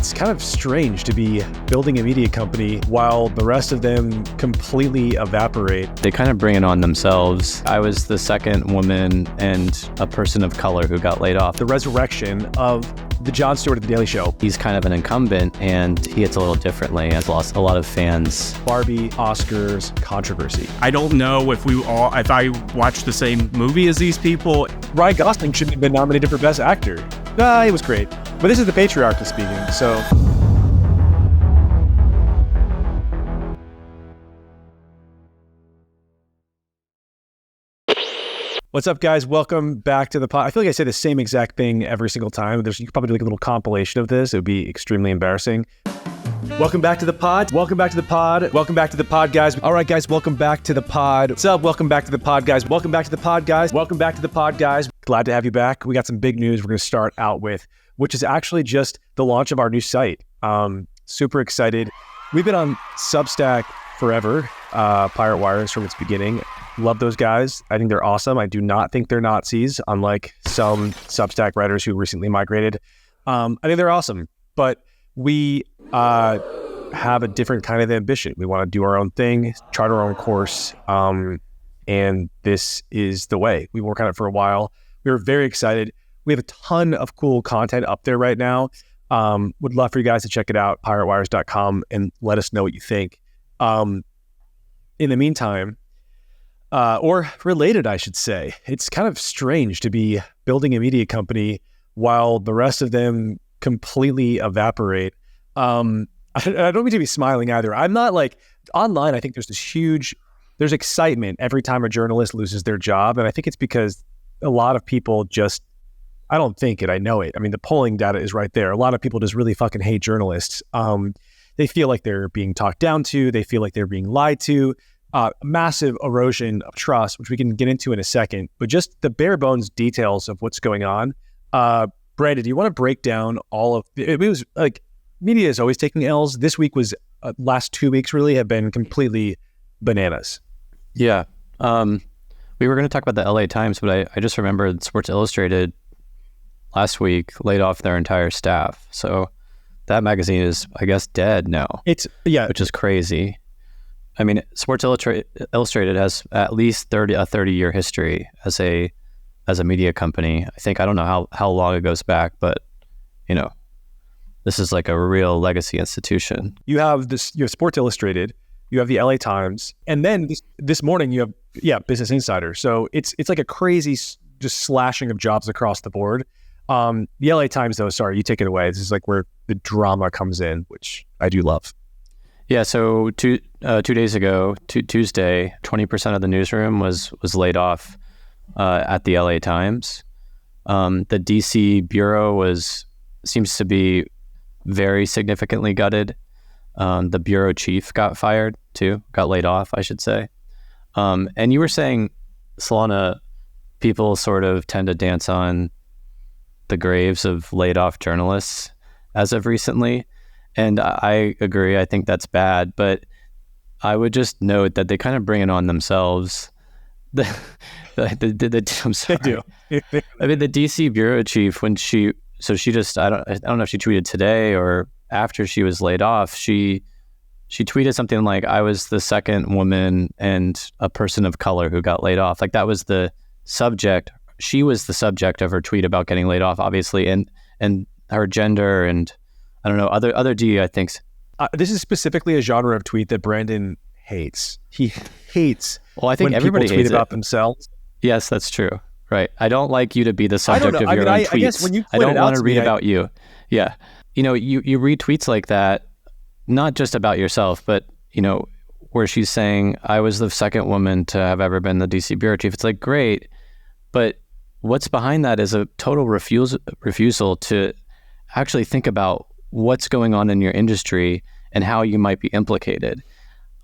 It's kind of strange to be building a media company while the rest of them completely evaporate. They kind of bring it on themselves. I was the second woman and a person of color who got laid off. The resurrection of the Jon Stewart of The Daily Show. He's kind of an incumbent and he hits a little differently. Has lost a lot of fans. Barbie, Oscars, controversy. I don't know if I watched the same movie as these people. Ryan Gosling shouldn't have been nominated for Best Actor. He was great. But this is the Patriarchy speaking, so... What's up, guys? Welcome back to the pod. I feel like I say the same exact thing every single time. You could probably do like a little compilation of this. It would be extremely embarrassing. Welcome back to the pod. Welcome back to the pod. Welcome back to the pod, guys. All right, guys, welcome back to the pod. What's up? Welcome back to the pod, guys. Welcome back to the pod, guys. Welcome back to the pod, guys. Glad to have you back. We got some big news we're going to start out with, which is actually just the launch of our new site. Super excited. We've been on Substack forever, Pirate Wires from its beginning. Love those guys. I think they're awesome. I do not think they're Nazis, unlike some Substack writers who recently migrated. I think they're awesome, but we have a different kind of ambition. We want to do our own thing, chart our own course, and this is the way. We've worked on it for a while. We were very excited. We have a ton of cool content up there right now. Would love for you guys to check it out, piratewires.com, and let us know what you think. In the meantime, or related, I should say, it's kind of strange to be building a media company while the rest of them completely evaporate. I don't mean to be smiling either. I'm not like online. I think there's excitement every time a journalist loses their job. And I think it's because a lot of people just, I don't think it, I know it. I mean, the polling data is right there. A lot of people just really fucking hate journalists. They feel like they're being talked down to. They feel like they're being lied to. Massive erosion of trust, which we can get into in a second, but just the bare bones details of what's going on. Brandon, do you want to break down all of it? Was like, media is always taking L's. This week was, last 2 weeks really have been completely bananas. Yeah. We were going to talk about the LA Times, but I just remembered Sports Illustrated last week laid off their entire staff. So that magazine is, I guess, dead now. Which is crazy. I mean, Sports Illustrated has at least a 30-year history as a media company. I don't know how long it goes back, but this is like a real legacy institution. You have Sports Illustrated, you have the LA Times, and then this morning you have Business Insider. So it's like a crazy just slashing of jobs across the board. The LA Times, though, sorry, you take it away. This is like where the drama comes in, which I do love. Yeah, so 2 days ago, Tuesday, 20% of the newsroom was laid off at the LA Times. The DC bureau seems to be very significantly gutted. The bureau chief got fired too, got laid off, I should say. And you were saying, Solana, people sort of tend to dance on the graves of laid off journalists as of recently. And I agree. I think that's bad, but I would just note that they kind of bring it on themselves. I'm sorry. They do. I mean, the DC bureau chief, when she just, I don't know if she tweeted today or after she was laid off, she tweeted something like, I was the second woman and a person of color who got laid off. Like that was the subject. She was the subject of her tweet about getting laid off, obviously, and her gender and I don't know, other DEI things. This is specifically a genre of tweet that Brandon hates. He hates I think when everybody people tweet hates about it. Themselves. Yes, that's true. Right. I don't like you to be the subject of your own tweets. I guess when you I don't want to read about you. Yeah. You read tweets like that, not just about yourself, but, where she's saying, I was the second woman to have ever been the DC bureau chief. It's like, great. But what's behind that is a total refusal to actually think about what's going on in your industry and how you might be implicated.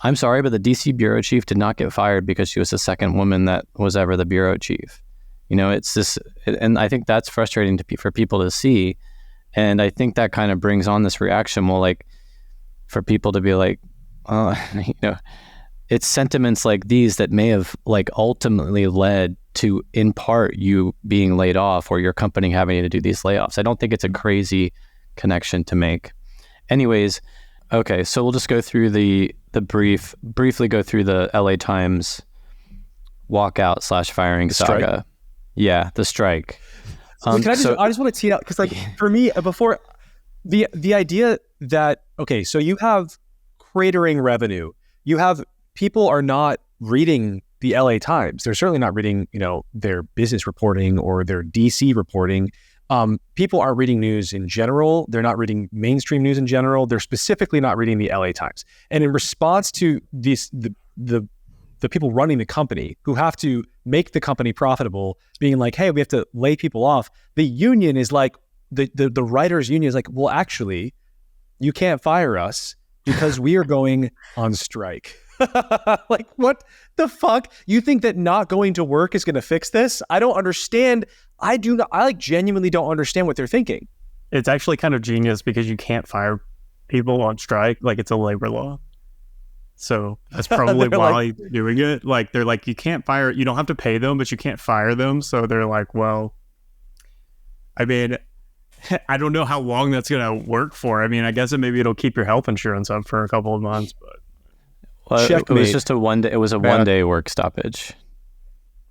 I'm sorry, but the DC bureau chief did not get fired because she was the second woman that was ever the bureau chief. It's this, and I think that's frustrating for people to see. And I think that kind of brings on this reaction. Well, like for people to be like, it's sentiments like these that may have like ultimately led to, in part, you being laid off or your company having to do these layoffs. I don't think it's a crazy connection to make. Anyways, okay, so we'll just go through briefly go through the LA Times walkout / firing saga. Strike? Yeah, the strike. I just want to tee out, because like for me, before the idea that, okay, so you have cratering revenue, you have people are not reading the LA Times. They're certainly not reading, their business reporting or their DC reporting. People aren't reading news in general. They're not reading mainstream news in general. They're specifically not reading the LA Times. And in response to this, the people running the company who have to make the company profitable, being like, hey, we have to lay people off. The union is like, the writers union is like, well, actually, you can't fire us because we are going on strike. Like, what the fuck? You think that not going to work is going to fix this? I don't understand. I genuinely don't understand what they're thinking. It's actually kind of genius because you can't fire people on strike. Like, it's a labor law. So that's probably why they're doing it. Like, they're like, you can't fire, you don't have to pay them, but you can't fire them. So they're like, well, I mean, I don't know how long that's going to work for. I mean, I guess maybe it'll keep your health insurance up for a couple of months, but. Well, it was just a one-day work stoppage.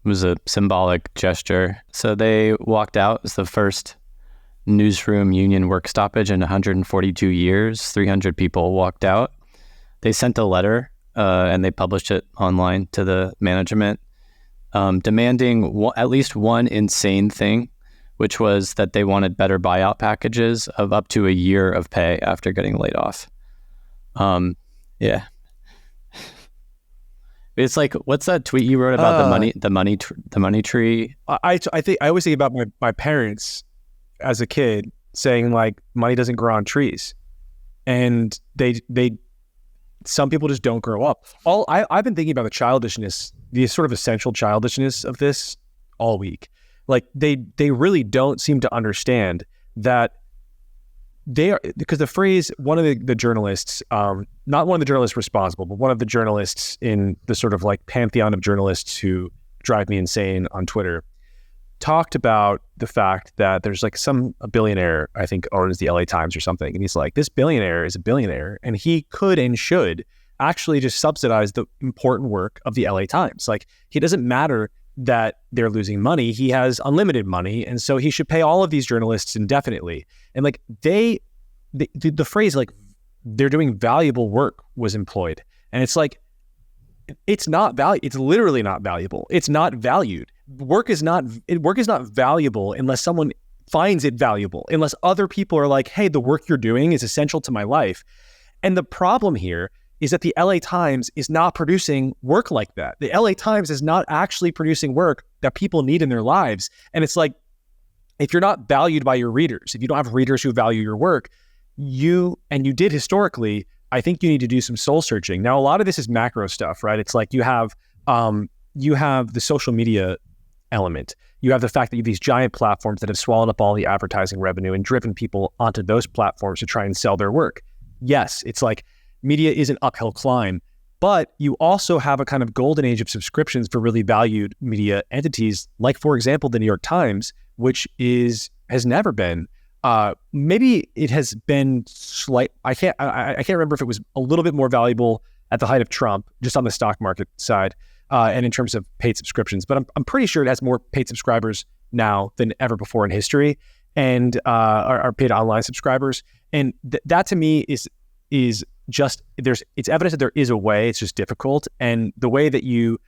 It was a symbolic gesture. So they walked out. It was the first newsroom union work stoppage in 142 years. 300 people walked out. They sent a letter and they published it online to the management, demanding at least one insane thing, which was that they wanted better buyout packages of up to a year of pay after getting laid off. Yeah. It's like, what's that tweet you wrote about the money tree? I think I always think about my parents as a kid saying like, money doesn't grow on trees, and some people just don't grow up. I've been thinking about the childishness, the sort of essential childishness of this all week. Like they really don't seem to understand that they are, because the phrase, one of the journalists, not one of the journalists responsible, but one of the journalists in the sort of like pantheon of journalists who drive me insane on Twitter, talked about the fact that there's like a billionaire, I think owns the LA Times or something. And he's like, this billionaire is a billionaire and he could and should actually just subsidize the important work of the LA Times. Like, he doesn't matter that they're losing money. He has unlimited money. And so he should pay all of these journalists indefinitely. And like the phrase, like, they're doing valuable work was employed. And it's like, it's not it's literally not valuable. It's not valued. Work is not valuable unless someone finds it valuable, unless other people are like, hey, the work you're doing is essential to my life. And the problem here is that the LA Times is not producing work like that. The LA Times is not actually producing work that people need in their lives. And it's like, if you're not valued by your readers, if you don't have readers who value your work, you did historically, I think you need to do some soul searching. Now, a lot of this is macro stuff, right? It's like you have the social media element. You have the fact that you have these giant platforms that have swallowed up all the advertising revenue and driven people onto those platforms to try and sell their work. Yes, it's like media is an uphill climb, but you also have a kind of golden age of subscriptions for really valued media entities, like, for example, the New York Times, which has never been. Maybe it has been slight. I can't remember if it was a little bit more valuable at the height of Trump, just on the stock market side, and in terms of paid subscriptions. But I'm pretty sure it has more paid subscribers now than ever before in history, and are paid online subscribers. And that to me is just it's evidence that there is a way. It's just difficult, and the way that you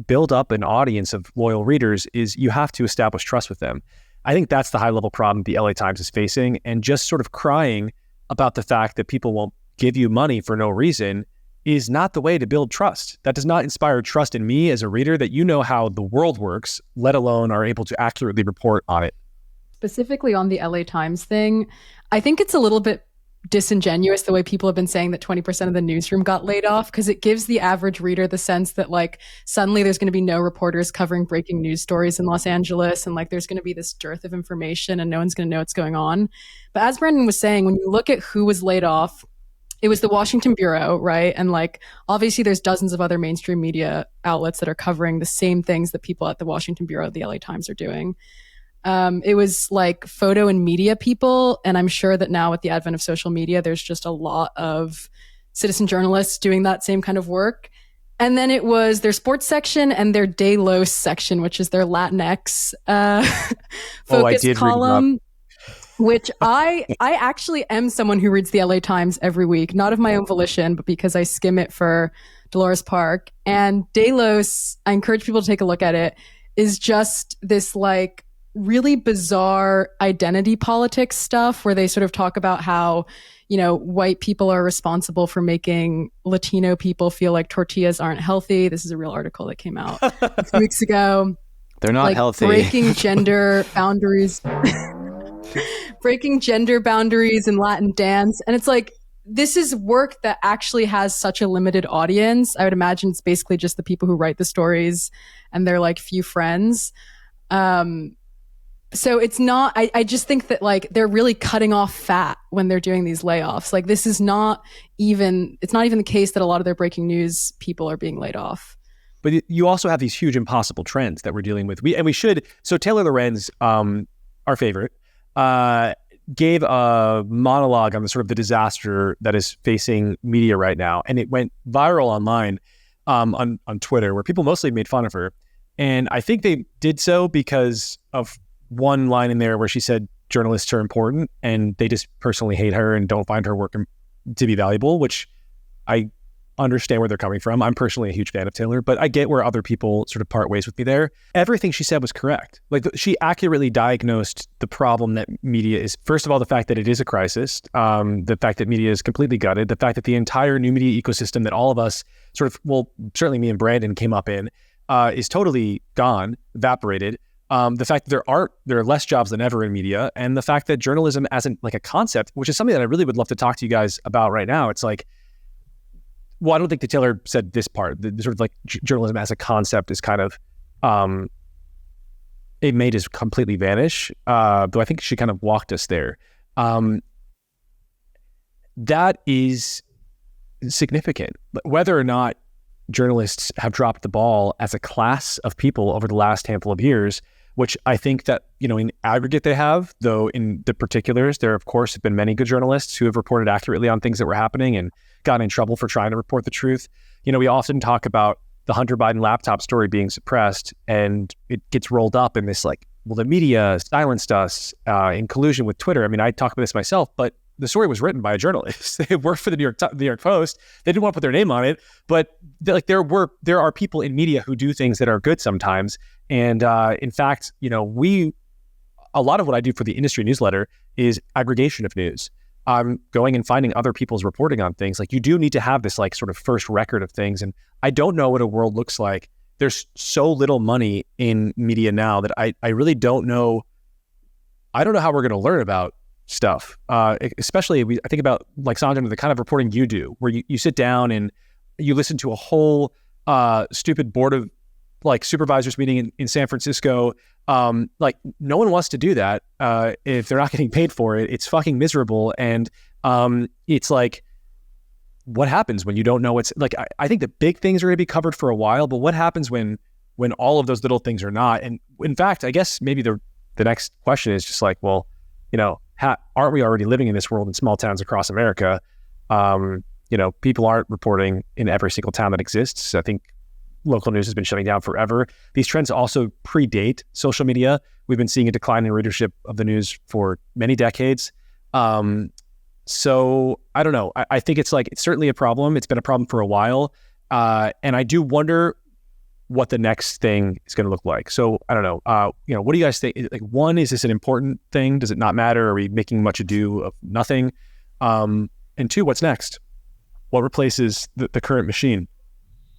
build up an audience of loyal readers is you have to establish trust with them. I think that's the high level problem the LA Times is facing, and just sort of crying about the fact that people won't give you money for no reason is not the way to build trust. That does not inspire trust in me as a reader that you know how the world works, let alone are able to accurately report on it. Specifically on the LA Times thing, I think it's a little bit disingenuous the way people have been saying that 20% of the newsroom got laid off, because it gives the average reader the sense that like suddenly there's going to be no reporters covering breaking news stories in Los Angeles, and like there's going to be this dearth of information and no one's going to know what's going on. But as Brandon was saying, when you look at who was laid off, it was the Washington Bureau, right? And like obviously there's dozens of other mainstream media outlets that are covering the same things that people at the Washington Bureau of the LA Times are doing. It was like photo and media people. And I'm sure that now with the advent of social media, there's just a lot of citizen journalists doing that same kind of work. And then it was their sports section and their De Los section, which is their Latinx focus column. Which I actually am someone who reads the LA Times every week, not of my own volition, but because I skim it for Dolores Park. And Delos, I encourage people to take a look at it, is just this like really bizarre identity politics stuff where they sort of talk about how, you know, white people are responsible for making Latino people feel like tortillas aren't healthy. This is a real article that came out a few weeks ago. They're not healthy. Breaking gender boundaries. Breaking gender boundaries in Latin dance. And it's like, this is work that actually has such a limited audience. I would imagine it's basically just the people who write the stories and their like few friends. So it's not, I just think that like they're really cutting off fat when they're doing these layoffs. Like this is not even, it's not even the case that a lot of their breaking news people are being laid off. But you also have these huge impossible trends that we're dealing with. We should, so Taylor Lorenz, our favorite, gave a monologue on the sort of the disaster that is facing media right now. And it went viral online on Twitter, where people mostly made fun of her. And I think they did so because of one line in there where she said journalists are important and they just personally hate her and don't find her work to be valuable, which I understand where they're coming from. I'm personally a huge fan of Taylor, but I get where other people sort of part ways with me there. Everything she said was correct. Like she accurately diagnosed the problem that media is. First of all, the fact that it is a crisis, the fact that media is completely gutted, the fact that the entire new media ecosystem that all of us sort of, well, certainly me and Brandon came up in, is totally gone, evaporated. The fact that there are less jobs than ever in media, and the fact that journalism as like a concept, which is something that I really would love to talk to you guys about right now. It's like, well, I don't think that Taylor said this part. The sort of like journalism as a concept is kind of, it may just completely vanish. Though I think she kind of walked us there. That is significant. Whether or not journalists have dropped the ball as a class of people over the last handful of years, which I think that, you know, in aggregate they have, though in the particulars, there of course have been many good journalists who have reported accurately on things that were happening and gotten in trouble for trying to report the truth. You know, we often talk about the Hunter Biden laptop story being suppressed, and it gets rolled up in this like, well, the media silenced us in collusion with Twitter. I mean, I talk about this myself, but the story was written by a journalist. They worked for the New York Post. They didn't want to put their name on it, but there are people in media who do things that are good sometimes. And in fact, you know, a lot of what I do for the industry newsletter is aggregation of news. I'm going and finding other people's reporting on things. Like you do need to have this like sort of first record of things. And I don't know what a world looks like. There's so little money in media now that I really don't know. I don't know how we're going to learn about stuff. Especially I think about like Sanjana, the kind of reporting you do, where you sit down and you listen to a whole stupid board of like supervisors meeting in San Francisco. Like no one wants to do that if they're not getting paid for it. It's fucking miserable. And it's like, what happens when you don't know what's like, I think the big things are going to be covered for a while, but what happens when all of those little things are not? And in fact, I guess maybe the next question is just like, well, you know, aren't we already living in this world in small towns across America? You know, people aren't reporting in every single town that exists. I think local news has been shutting down forever. These trends also predate social media. We've been seeing a decline in readership of the news for many decades. So I don't know. I think it's certainly a problem. It's been a problem for a while. And I do wonder what the next thing is going to look like. So I don't know. You know, what do you guys think? Like, one, is this an important thing? Does it not matter? Are we making much ado of nothing? And two, what's next? What replaces the current machine?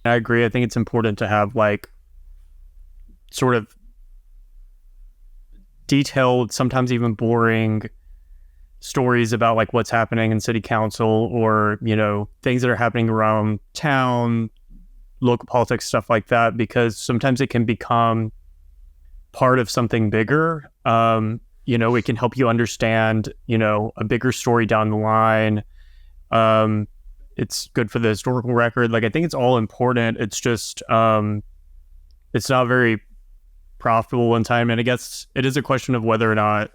I agree. I think it's important to have like sort of detailed, sometimes even boring stories about like what's happening in city council or, you know, things that are happening around town, local politics, stuff like that, because sometimes it can become part of something bigger. You know, it can help you understand, you know, a bigger story down the line. It's good for the historical record. Like, I think it's all important. It's just, it's not very profitable one time. And I guess it is a question of whether or not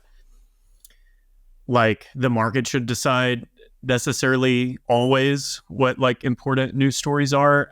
like the market should decide necessarily always what like important news stories are.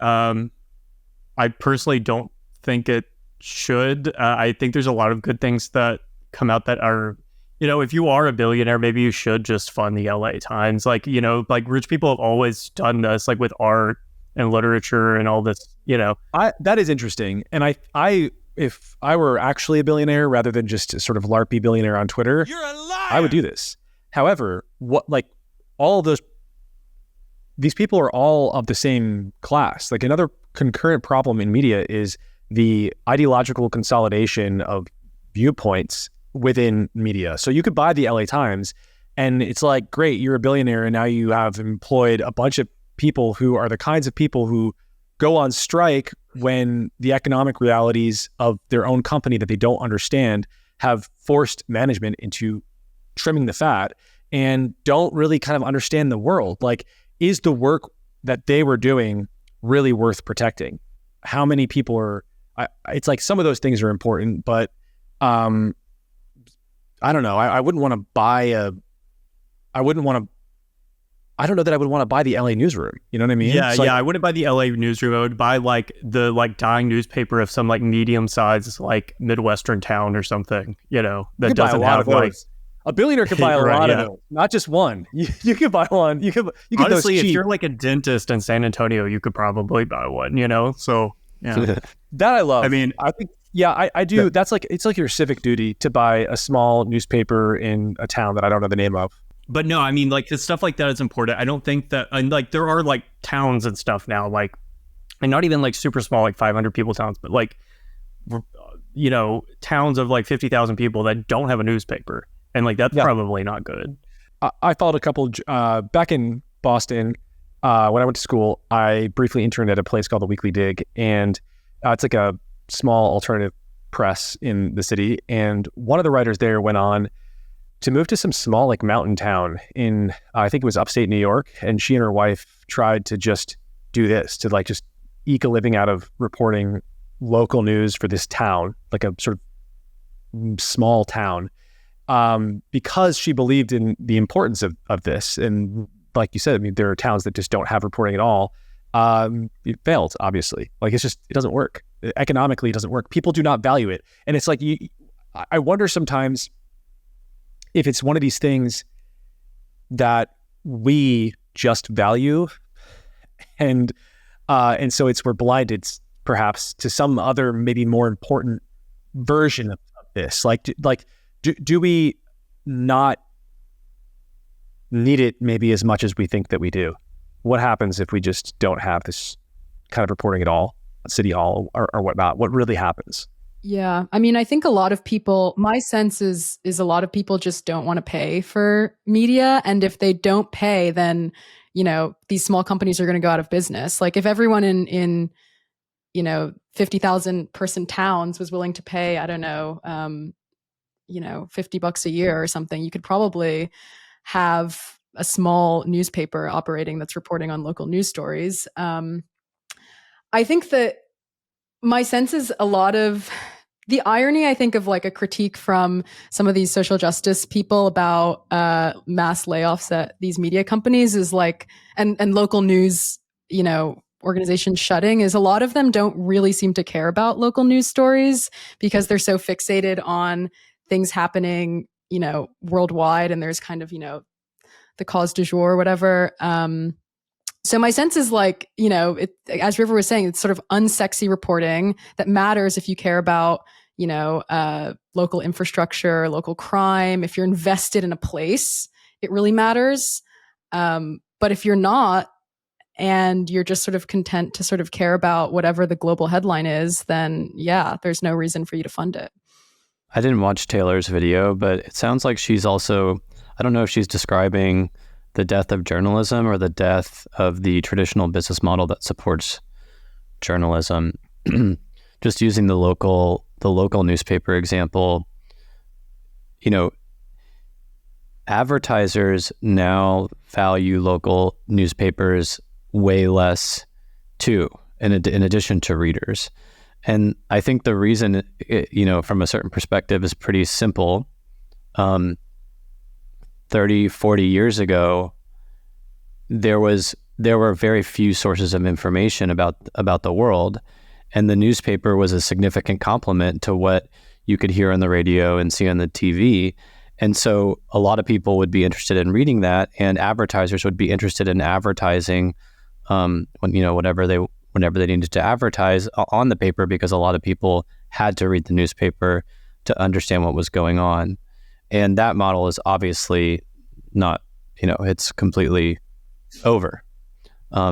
I personally don't think it should. I think there's a lot of good things that come out that are, you know, if you are a billionaire, maybe you should just fund the LA Times. Like, you know, like rich people have always done this, like with art and literature and all this, you know. That is interesting. And I if I were actually a billionaire rather than just a sort of LARPy billionaire on Twitter, you're a liar. I would do this. However, what like all of these people are all of the same class. Like another concurrent problem in media is the ideological consolidation of viewpoints within media. So you could buy the LA Times and it's like, great, you're a billionaire and now you have employed a bunch of people who are the kinds of people who go on strike when the economic realities of their own company that they don't understand have forced management into trimming the fat and don't really kind of understand the world. Like, is the work that they were doing really worth protecting? How many people are, it's like some of those things are important, but I don't know. I wouldn't want to buy I don't know that I would want to buy the LA newsroom. You know what I mean? Yeah, I wouldn't buy the LA newsroom. I would buy like the like dying newspaper of some like medium sized like Midwestern town or something, you know, that doesn't have like. A billionaire could buy a lot of those, not just one. You could buy one. You could honestly, those cheap. If you're like a dentist in San Antonio, you could probably buy one, you know? So, yeah. That I love. I mean, I think, yeah, I do. That's like, it's like your civic duty to buy a small newspaper in a town that I don't know the name of. But no, I mean, like, the stuff like that is important. I don't think that, and like, there are like towns and stuff now, like, and not even like super small, like 500 people towns, but like, you know, towns of like 50,000 people that don't have a newspaper. And like, that's probably not good. I followed a couple, back in Boston, when I went to school, I briefly interned at a place called the Weekly Dig. And it's like a small alternative press in the city. And one of the writers there went on to move to some small like mountain town in, I think it was upstate New York. And she and her wife tried to just do this, to like just eke a living out of reporting local news for this town, like a sort of small town. Because she believed in the importance of this. And like you said, I mean, there are towns that just don't have reporting at all. It failed, obviously. Like, it doesn't work. Economically, it doesn't work. People do not value it. And it's like, I wonder sometimes if it's one of these things that we just value and so we're blinded perhaps to some other, maybe more important version of this. Do we not need it maybe as much as we think that we do? What happens if we just don't have this kind of reporting at all at City Hall or whatnot? What really happens? Yeah. I mean, I think a lot of people, my sense is a lot of people just don't want to pay for media. And if they don't pay, then, you know, these small companies are going to go out of business. Like if everyone in you know, 50,000 person towns was willing to pay, I don't know, you know, $50 a year or something, you could probably have a small newspaper operating that's reporting on local news stories. I think that my sense is a lot of the irony, I think, of like a critique from some of these social justice people about mass layoffs at these media companies is like, and local news, you know, organizations shutting, is a lot of them don't really seem to care about local news stories because they're so fixated on things happening, you know, worldwide, and there's kind of, you know, the cause du jour or whatever. So my sense is like, you know, as River was saying, it's sort of unsexy reporting that matters if you care about, you know, local infrastructure, local crime. If you're invested in a place, it really matters. But if you're not, and you're just sort of content to sort of care about whatever the global headline is, then yeah, there's no reason for you to fund it. I didn't watch Taylor's video, but it sounds like she's also, I don't know if she's describing the death of journalism or the death of the traditional business model that supports journalism. Just using the local newspaper example, you know, advertisers now value local newspapers way less too, in addition to readers. And I think the reason, from a certain perspective, is pretty simple. 30, 40 years ago, there were very few sources of information about the world, and the newspaper was a significant complement to what you could hear on the radio and see on the TV. And so a lot of people would be interested in reading that, and advertisers would be interested in advertising whenever they needed to advertise on the paper, because a lot of people had to read the newspaper to understand what was going on. And that model is obviously not, it's completely over,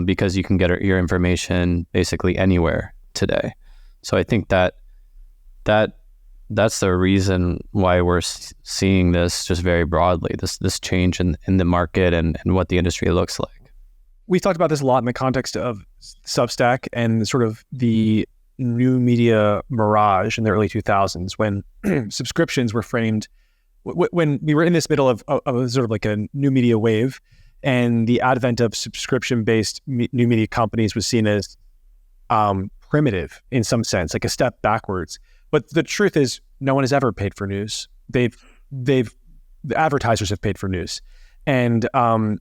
because you can get your information basically anywhere today. So I think that's the reason why we're seeing this just very broadly, this change in the market and what the industry looks like. We've talked about this a lot in the context of Substack and sort of the new media mirage in the early 2000s, when subscriptions were framed, when we were in this middle of sort of like a new media wave, and the advent of subscription-based new media companies was seen as primitive in some sense, like a step backwards. But the truth is, no one has ever paid for news. The advertisers have paid for news. And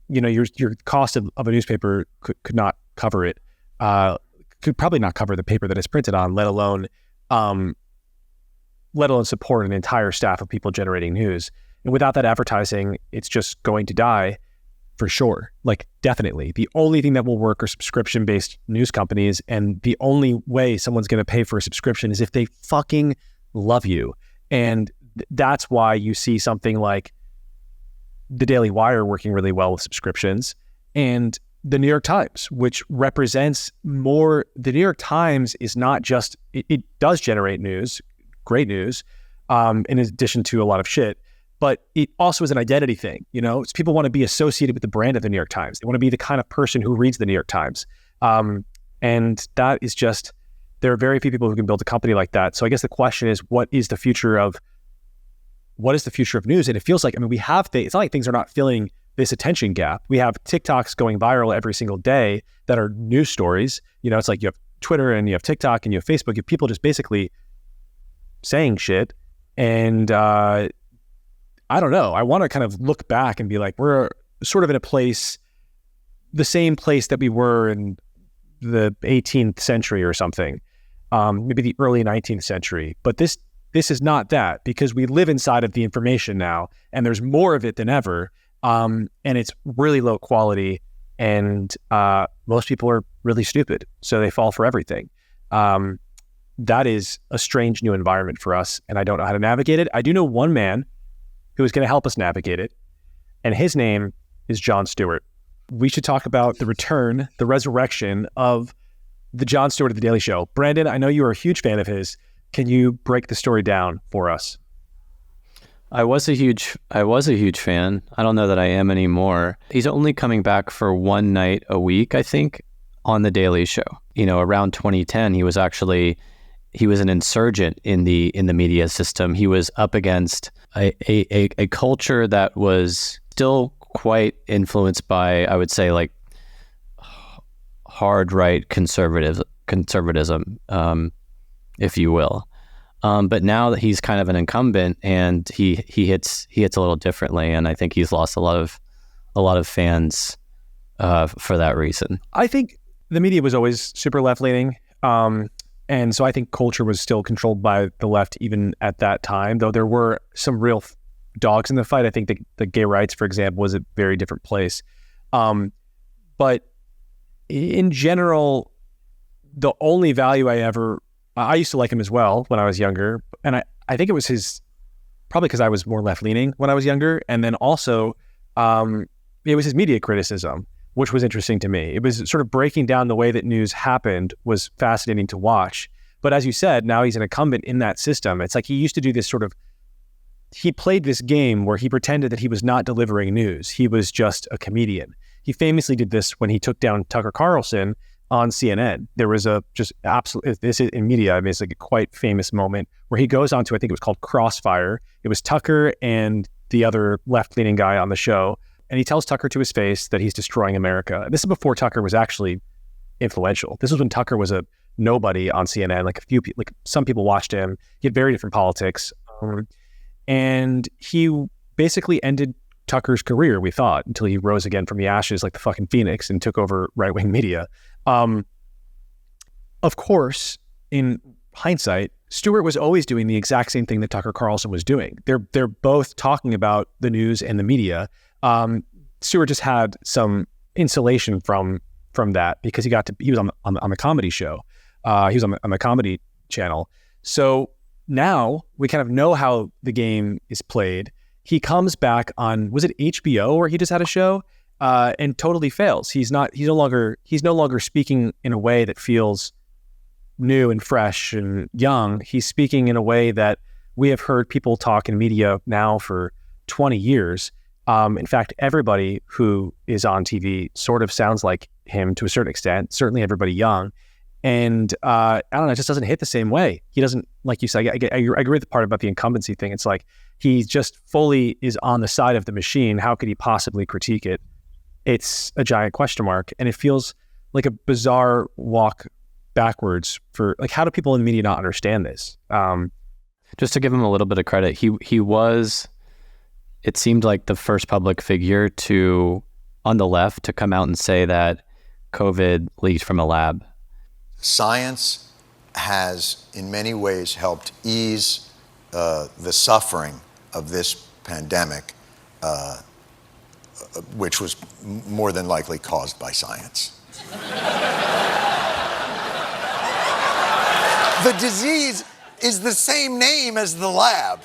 your cost of a newspaper could not cover it. Could probably not cover the paper that it's printed on, let alone support an entire staff of people generating news. And without that advertising, it's just going to die for sure. Like, definitely. The only thing that will work are subscription-based news companies, and the only way someone's going to pay for a subscription is if they fucking love you. And that's why you see something like the Daily Wire working really well with subscriptions, and the New York Times, which represents more. The New York Times is not just, it does generate news, great news, in addition to a lot of shit, but it also is an identity thing. It's people want to be associated with the brand of the New York Times. They want to be the kind of person who reads the New York Times. And that is just, there are very few people who can build a company like that. So I guess the question is, what is the future of news? And it feels like, we have it's not like things are not filling this attention gap. We have TikToks going viral every single day that are news stories. It's like you have Twitter and you have TikTok and you have Facebook. You have people just basically saying shit. And I don't know. I want to kind of look back and be like, we're sort of in a place, the same place that we were in the 18th century or something, maybe the early 19th century. But this is not that, because we live inside of the information now, and there's more of it than ever. And it's really low quality, and most people are really stupid, so they fall for everything. That is a strange new environment for us, and I don't know how to navigate it. I do know one man who is going to help us navigate it, and his name is Jon Stewart. We should talk about the return, the resurrection of the Jon Stewart of The Daily Show. Brandon, I know you are a huge fan of his. Can you break the story down for us? I was a huge fan. I don't know that I am anymore. He's only coming back for one night a week, I think, on The Daily Show. Around 2010, he was an insurgent in the media system. He was up against a culture that was still quite influenced by, I would say, like hard right conservatism, if you will. But now that he's kind of an incumbent, and he hits a little differently, and I think he's lost a lot of fans for that reason. I think the media was always super left leaning. And so I think culture was still controlled by the left even at that time, though there were some real dogs in the fight. I think the gay rights, for example, was a very different place. But in general, the only value I used to like him as well when I was younger. And I think it was probably because I was more left-leaning when I was younger. And then also, it was his media criticism, which was interesting to me. It was sort of breaking down the way that news happened was fascinating to watch. But as you said, now he's an incumbent in that system. It's like he used to do this he played this game where he pretended that he was not delivering news. He was just a comedian. He famously did this when he took down Tucker Carlson on CNN. There was this is in media, it's like a quite famous moment where he goes on to, I think it was called Crossfire. It was Tucker and the other left-leaning guy on the show. And he tells Tucker to his face that he's destroying America. And this is before Tucker was actually influential. This was when Tucker was a nobody on CNN. Like some people watched him. He had very different politics, and he basically ended Tucker's career, we thought, until he rose again from the ashes like the fucking phoenix and took over right-wing media. Of course, in hindsight, Stewart was always doing the exact same thing that Tucker Carlson was doing. They're both talking about the news and the media. Stewart just had some insulation from that because he was on the comedy show. He was on the comedy channel. So now we kind of know how the game is played. He comes back on, was it HBO where he just had a show, and totally fails. He's no longer speaking in a way that feels new and fresh and young. He's speaking in a way that we have heard people talk in media now for 20 years. In fact, everybody who is on TV sort of sounds like him to a certain extent, certainly everybody young. And I don't know, it just doesn't hit the same way. He doesn't, like you said, I agree with the part about the incumbency thing. It's like he just fully is on the side of the machine. How could he possibly critique it? It's a giant question mark. And it feels like a bizarre walk backwards for, like, how do people in the media not understand this? Just to give him a little bit of credit, he was, it seemed like the first public figure on the left to come out and say that COVID leaked from a lab. Science has in many ways helped ease the suffering of this pandemic, which was more than likely caused by science. The disease is the same name as the lab.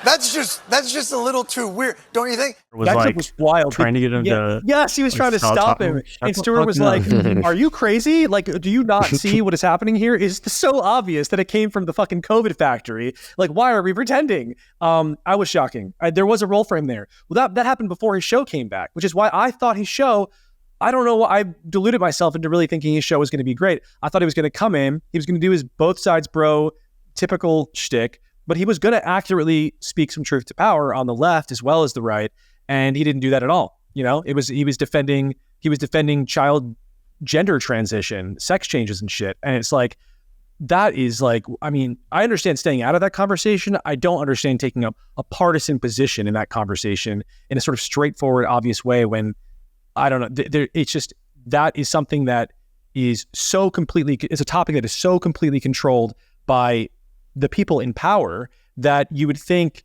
That's just a little too weird, don't you think? It was was wild. Trying to get him to... Yes, he was trying to stop him. And Stewart was like, are you crazy? Like, do you not see what is happening here? It's so obvious that it came from the fucking COVID factory. Like, why are we pretending? I was shocking. There was a role for him there. Well, that happened before his show came back, which is why I thought his show, I don't know, I deluded myself into really thinking his show was going to be great. I thought he was going to come in, he was going to do his both sides bro, typical shtick, but he was going to accurately speak some truth to power on the left as well as the right, and he didn't do that at all. You know, he was defending child gender transition, sex changes and shit, and it's like, that is like, I mean, I understand staying out of that conversation. I don't understand taking up a partisan position in that conversation in a sort of straightforward, obvious way when, I don't know, it's just, that is something that is so completely, it's a topic that is so completely controlled by the people in power that you would think,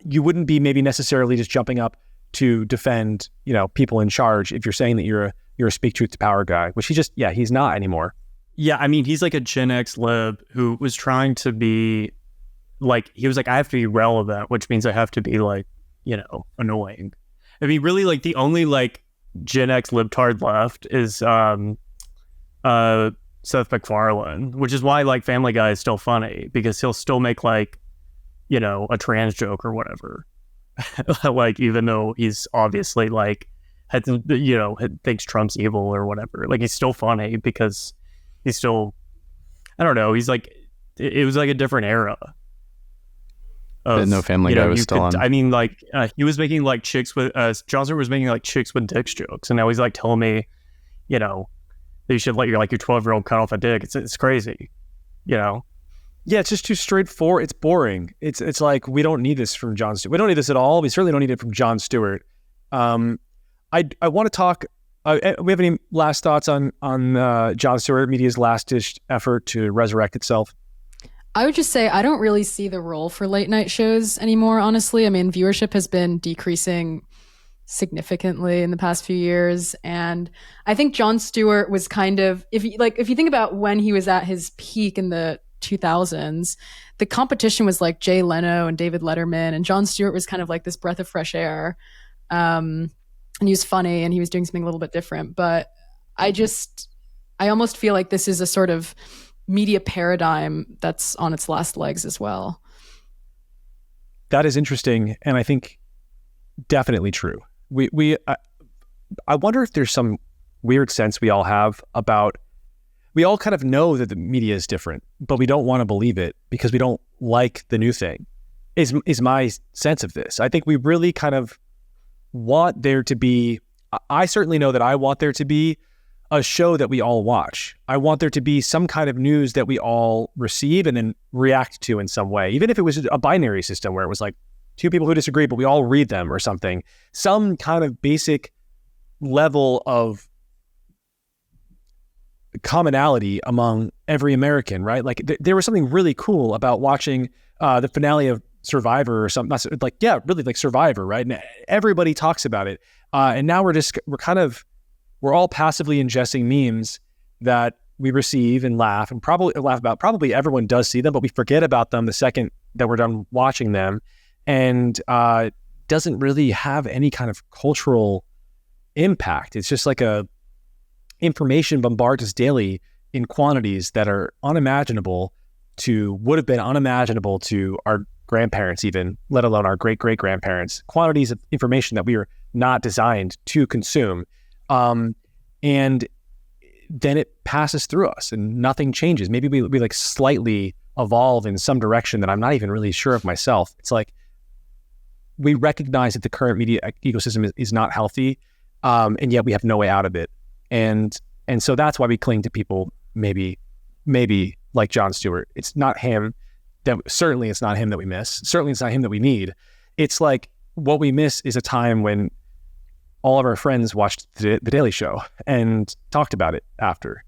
you wouldn't be maybe necessarily just jumping up to defend, you know, people in charge if you're saying that you're a speak truth to power guy, which he's not anymore. Yeah, I mean, he's like a Gen X lib who was trying to be like, he was like, I have to be relevant, which means I have to be like, you know, annoying. I mean, really, like the only like Gen X libtard left is Seth MacFarlane, which is why like Family Guy is still funny, because he'll still make like, you know, a trans joke or whatever. Like, even though he's obviously like, thinks Trump's evil or whatever, like he's still funny because he's still, I don't know, he's like, it was like a different era. No Family Guy was still on. I mean, like he was making like chicks with Jon Stewart was making like chicks with dicks jokes, and now he's like telling me, you know, that you should let your 12-year-old cut off a dick. It's crazy, you know. Yeah, it's just too straightforward. It's boring. It's like, we don't need this from Jon Stewart. We don't need this at all. We certainly don't need it from Jon Stewart. I want to talk. We have any last thoughts on Jon Stewart media's last-ditch effort to resurrect itself? I would just say I don't really see the role for late night shows anymore, honestly. I mean, viewership has been decreasing significantly in the past few years, and I think Jon Stewart was kind of, if you think about when he was at his peak in the 2000s, the competition was like Jay Leno and David Letterman, and Jon Stewart was kind of like this breath of fresh air, and he was funny and he was doing something a little bit different. But I almost feel like this is a sort of media paradigm that's on its last legs as well. That is interesting, and I think definitely true. I wonder if there's some weird sense we all have about, we all kind of know that the media is different, but we don't want to believe it because we don't like the new thing, is my sense of this. I think we really kind of want there to be, I certainly know that I want there to be a show that we all watch. I want there to be some kind of news that we all receive and then react to in some way, even if it was a binary system where it was like two people who disagree, but we all read them or something, some kind of basic level of commonality among every American, right? Like there was something really cool about watching the finale of Survivor or something, really like Survivor, right? And everybody talks about it. And now we're all passively ingesting memes that we receive and laugh about. Probably everyone does see them, but we forget about them the second that we're done watching them, and doesn't really have any kind of cultural impact. It's just like information bombards us daily in quantities that are would have been unimaginable to our grandparents even, let alone our great-great-grandparents. Quantities of information that we are not designed to consume. And then it passes through us and nothing changes. Maybe we like slightly evolve in some direction that I'm not even really sure of myself. It's like we recognize that the current media ecosystem is not healthy, and yet we have no way out of it. And so that's why we cling to people maybe like Jon Stewart. It's not him certainly it's not him that we miss. Certainly it's not him that we need. It's like what we miss is a time when all of our friends watched the Daily Show and talked about it after.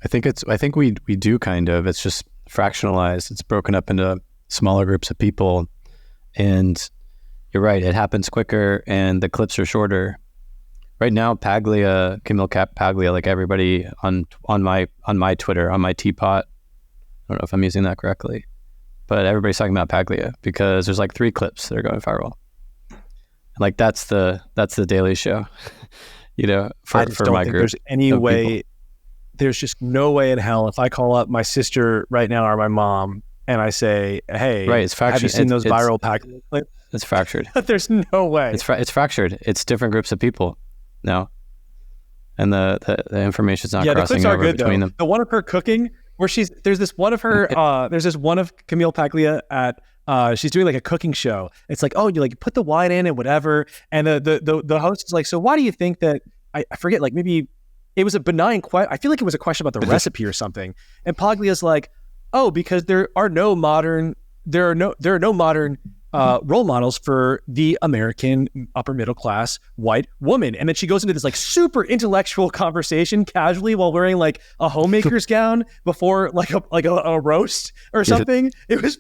I think we do kind of. It's just fractionalized. It's broken up into smaller groups of people, and you're right. It happens quicker, and the clips are shorter. Right now, Camille Paglia, like everybody on my Twitter, on my teapot. I don't know if I'm using that correctly, but everybody's talking about Paglia because there's like 3 clips that are going viral. Like that's the Daily Show, for my group. There's any way. There's just no way in hell if I call up my sister right now or my mom and I say, "Hey, right, it's fractured. Have you seen those viral Paglia clips?" It's fractured. There's no way. It's fractured. It's different groups of people now, and the information's not crossing over between them. The one of her cooking where there's this one of Camille Paglia at. She's doing like a cooking show. It's like, oh, you like put the wine in and whatever. And the host is like, so why do you think that I forget, like maybe it was a benign question. I feel like it was a question about the recipe or something. And Paglia's like, oh, because there are no modern role models for the American upper middle class white woman. And then she goes into this like super intellectual conversation casually while wearing like a homemaker's gown before like a roast or something. It was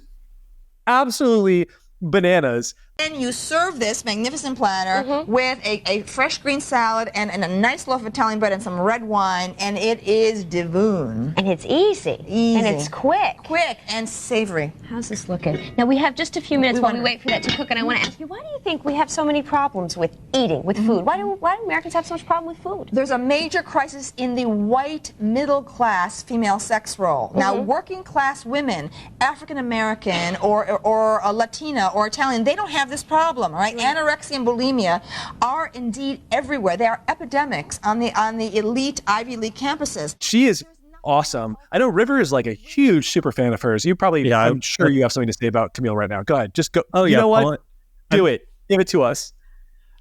absolutely bananas. Then you serve this magnificent platter with a fresh green salad and a nice loaf of Italian bread and some red wine, and it is divine. And it's easy. And it's quick. Quick and savory. How's this looking? Now we have just a few minutes while we wait for that to cook, and I want to ask you, why do you think we have so many problems with eating, with food? Why do Americans have so much problem with food? There's a major crisis in the white middle class female sex role. Now working class women, African American or a Latina or Italian, they don't have this problem, right? Anorexia and bulimia are indeed everywhere. They are epidemics on the elite Ivy League campuses. She is awesome. I know River is like a huge super fan of hers. You probably, I'm sure you have something to say about Camille right now. Go ahead, just go. Oh, you know what? Do it. Give it to us.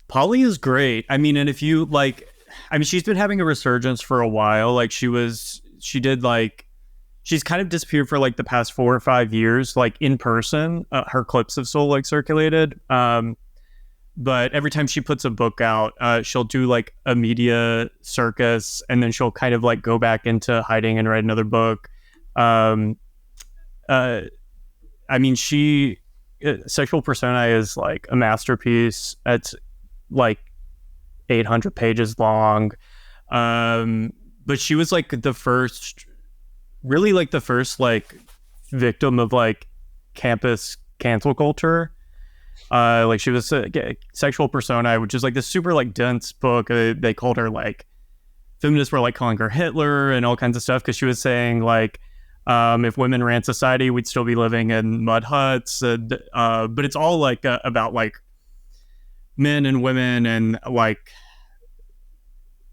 Polly is great. I mean, and if you she's been having a resurgence for a while. Like she's kind of disappeared for like the past 4 or 5 years, like in person. Her clips have still like circulated. But every time she puts a book out, she'll do like a media circus, and then she'll kind of like go back into hiding and write another book. Sexual Persona is like a masterpiece. It's like 800 pages long. But she was like the first victim of like campus cancel culture. Like she was Sexual Persona, which is like this super like dense book. They called her like, feminists were like calling her Hitler and all kinds of stuff, because she was saying like, if women ran society, we'd still be living in mud huts. But it's all like about like men and women, and like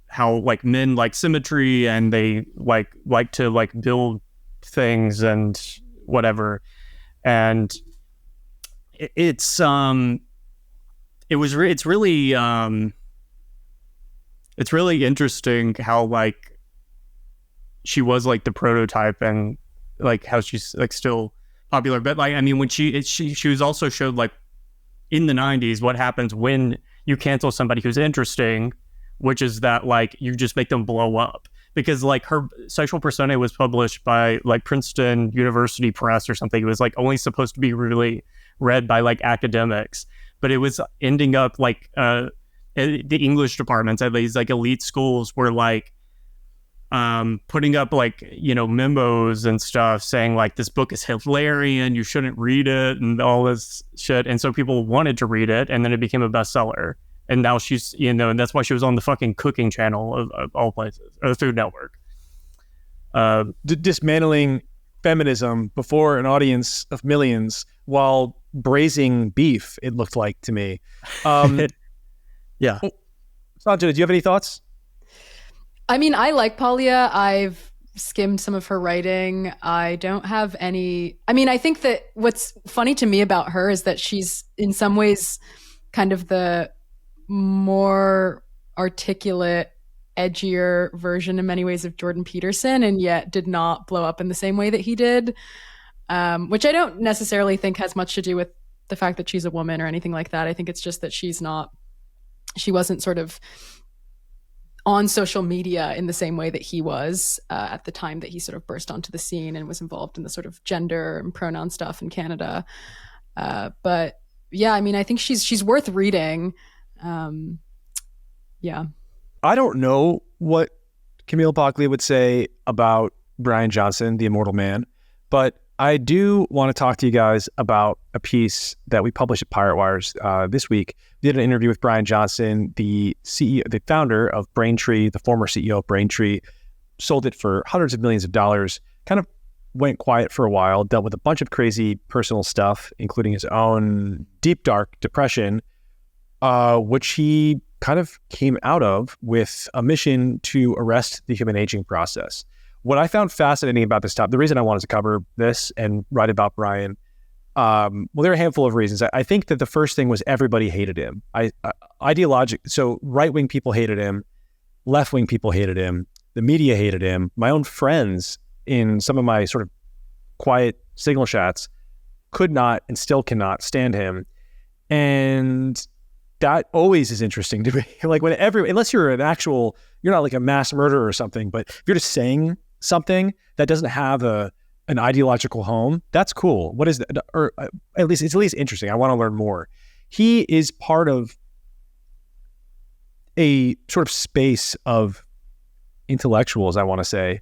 how like men like symmetry, and they like to like build things and whatever. And it's really it's really interesting how like she was like the prototype and like how she's like still popular. But like, I mean, when she was also showed like in the 90s what happens when you cancel somebody who's interesting, which is that like you just make them blow up. Because like her sexual persona was published by like Princeton University Press or something. It was like only supposed to be really read by like academics, but it was ending up like the English departments at these like elite schools were like putting up like, you know, memos and stuff saying like this book is hilarious, you shouldn't read it and all this shit. And so people wanted to read it, and then it became a bestseller. And now she's, you know, and that's why she was on the fucking cooking channel of all places, or the Food Network. Dismantling feminism before an audience of millions while braising beef, it looked like to me. Yeah. Sanjana, do you have any thoughts? I mean, I like Paglia. I've skimmed some of her writing. I don't have any... I mean, I think that what's funny to me about her is that she's in some ways kind of the more articulate, edgier version in many ways of Jordan Peterson, and yet did not blow up in the same way that he did, which I don't necessarily think has much to do with the fact that she's a woman or anything like that. I think it's just that she wasn't sort of on social media in the same way that he was at the time that he sort of burst onto the scene and was involved in the sort of gender and pronoun stuff in Canada. But yeah, I mean, I think she's worth reading. Yeah. I don't know what Camille Paglia would say about Bryan Johnson, the immortal man, but I do want to talk to you guys about a piece that we published at Pirate Wires this week. We did an interview with Bryan Johnson, the CEO, the founder of Braintree, the former CEO of Braintree, sold it for hundreds of millions of dollars, kind of went quiet for a while, dealt with a bunch of crazy personal stuff, including his own deep, dark depression, which he kind of came out of with a mission to arrest the human aging process. What I found fascinating about this topic, the reason I wanted to cover this and write about Bryan, well, there are a handful of reasons. I think that the first thing was everybody hated him. So right-wing people hated him, left-wing people hated him, the media hated him, my own friends in some of my sort of quiet signal chats could not and still cannot stand him. And that always is interesting to me. Like unless you're you're not like a mass murderer or something, but if you're just saying something that doesn't have an ideological home, that's cool. What is that? Or it's at least interesting. I want to learn more. He is part of a sort of space of intellectuals, I want to say,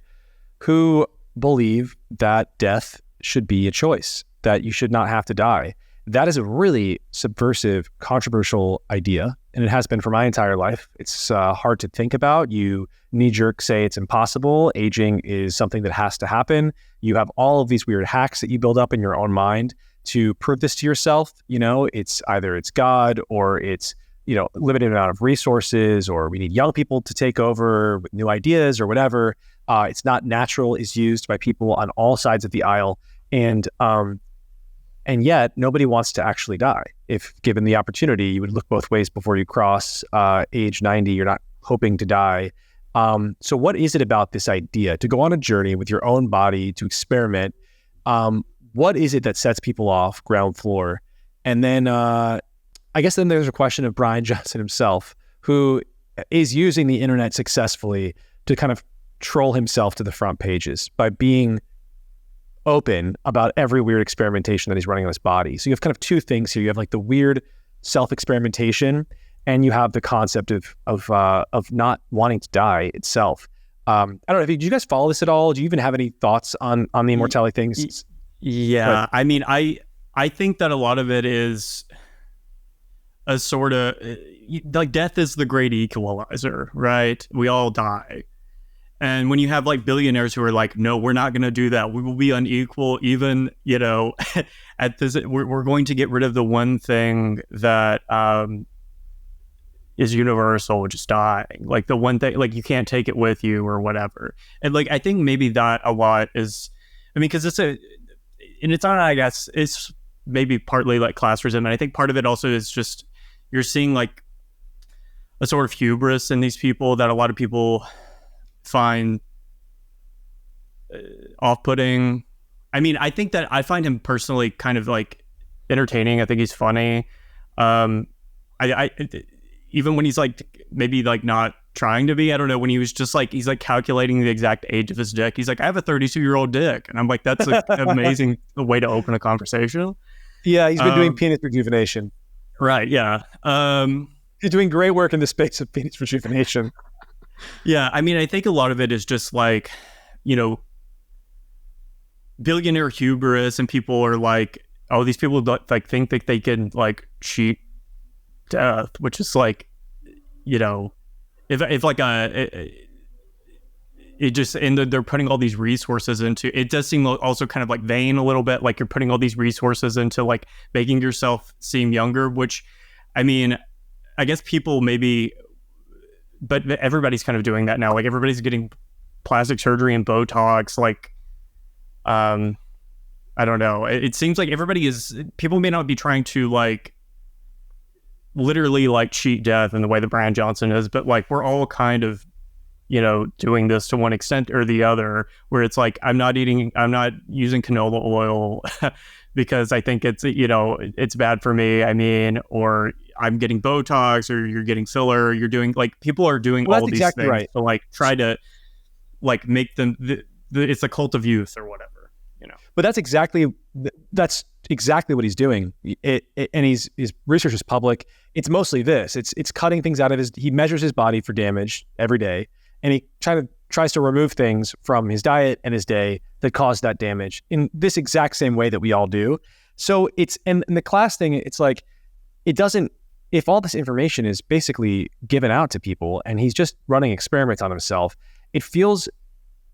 who believe that death should be a choice, that you should not have to die. That is a really subversive, controversial idea, and it has been for my entire life. It's hard to think about. You knee-jerk say it's impossible. Aging is something that has to happen. You have all of these weird hacks that you build up in your own mind to prove this to yourself. You know, it's either it's God or it's, you know, limited amount of resources, or we need young people to take over with new ideas or whatever. It's not natural is used by people on all sides of the aisle. And yet, nobody wants to actually die. If given the opportunity, you would look both ways before you cross age 90. You're not hoping to die. So what is it about this idea to go on a journey with your own body, to experiment? What is it that sets people off ground floor? And then I guess then there's a question of Bryan Johnson himself, who is using the internet successfully to kind of troll himself to the front pages by being open about every weird experimentation that he's running on his body. So you have kind of two things here. You have like the weird self-experimentation, and you have the concept of not wanting to die itself. I don't know. Did you guys follow this at all? Do you even have any thoughts on the immortality things? Yeah, I mean, I think that a lot of it is a sort of like death is the great equalizer, right? We all die. And when you have like billionaires who are like, no, we're not going to do that. We will be unequal. Even, you know, at this, we're going to get rid of the one thing that is universal, which is dying. Like the one thing, like you can't take it with you or whatever. And like, I think maybe that a lot is, I mean, because and it's not, I guess, it's maybe partly like classism. And I think part of it also is just, you're seeing like a sort of hubris in these people that a lot of people find off-putting. I mean, I think that I find him personally kind of like entertaining. I think he's funny. I even when he's like maybe like not trying to be, I don't know, when he was just like, he's like calculating the exact age of his dick. He's like, I have a 32-year-old dick. And I'm like, that's an amazing way to open a conversation. Yeah, he's been doing penis rejuvenation. Right, yeah. He's doing great work in the space of penis rejuvenation. Yeah, I mean, I think a lot of it is just like, you know, billionaire hubris, and people are like, oh, these people like think that they can like cheat death, which is like, you know, if like it just, and they're putting all these resources into it. Does seem also kind of like vain a little bit, like you're putting all these resources into like making yourself seem younger, which, I mean, I guess people maybe, but everybody's kind of doing that now. Like everybody's getting plastic surgery and Botox. Like, I don't know. It seems like people may not be trying to like literally like cheat death in the way that Bryan Johnson is, but like we're all kind of, you know, doing this to one extent or the other, where it's like, I'm not using canola oil because I think it's, you know, it's bad for me. I mean, or I'm getting Botox, or you're getting filler, you're doing, like, people are doing all these exactly things right. to like try to like make them it's a cult of youth or whatever, you know. But that's exactly what he's doing. And his research is public. It's mostly this. It's cutting things out of he measures his body for damage every day, and he tries to remove things from his diet and his day that cause that damage in this exact same way that we all do. So and the class thing, it's like, it doesn't, if all this information is basically given out to people and he's just running experiments on himself, it feels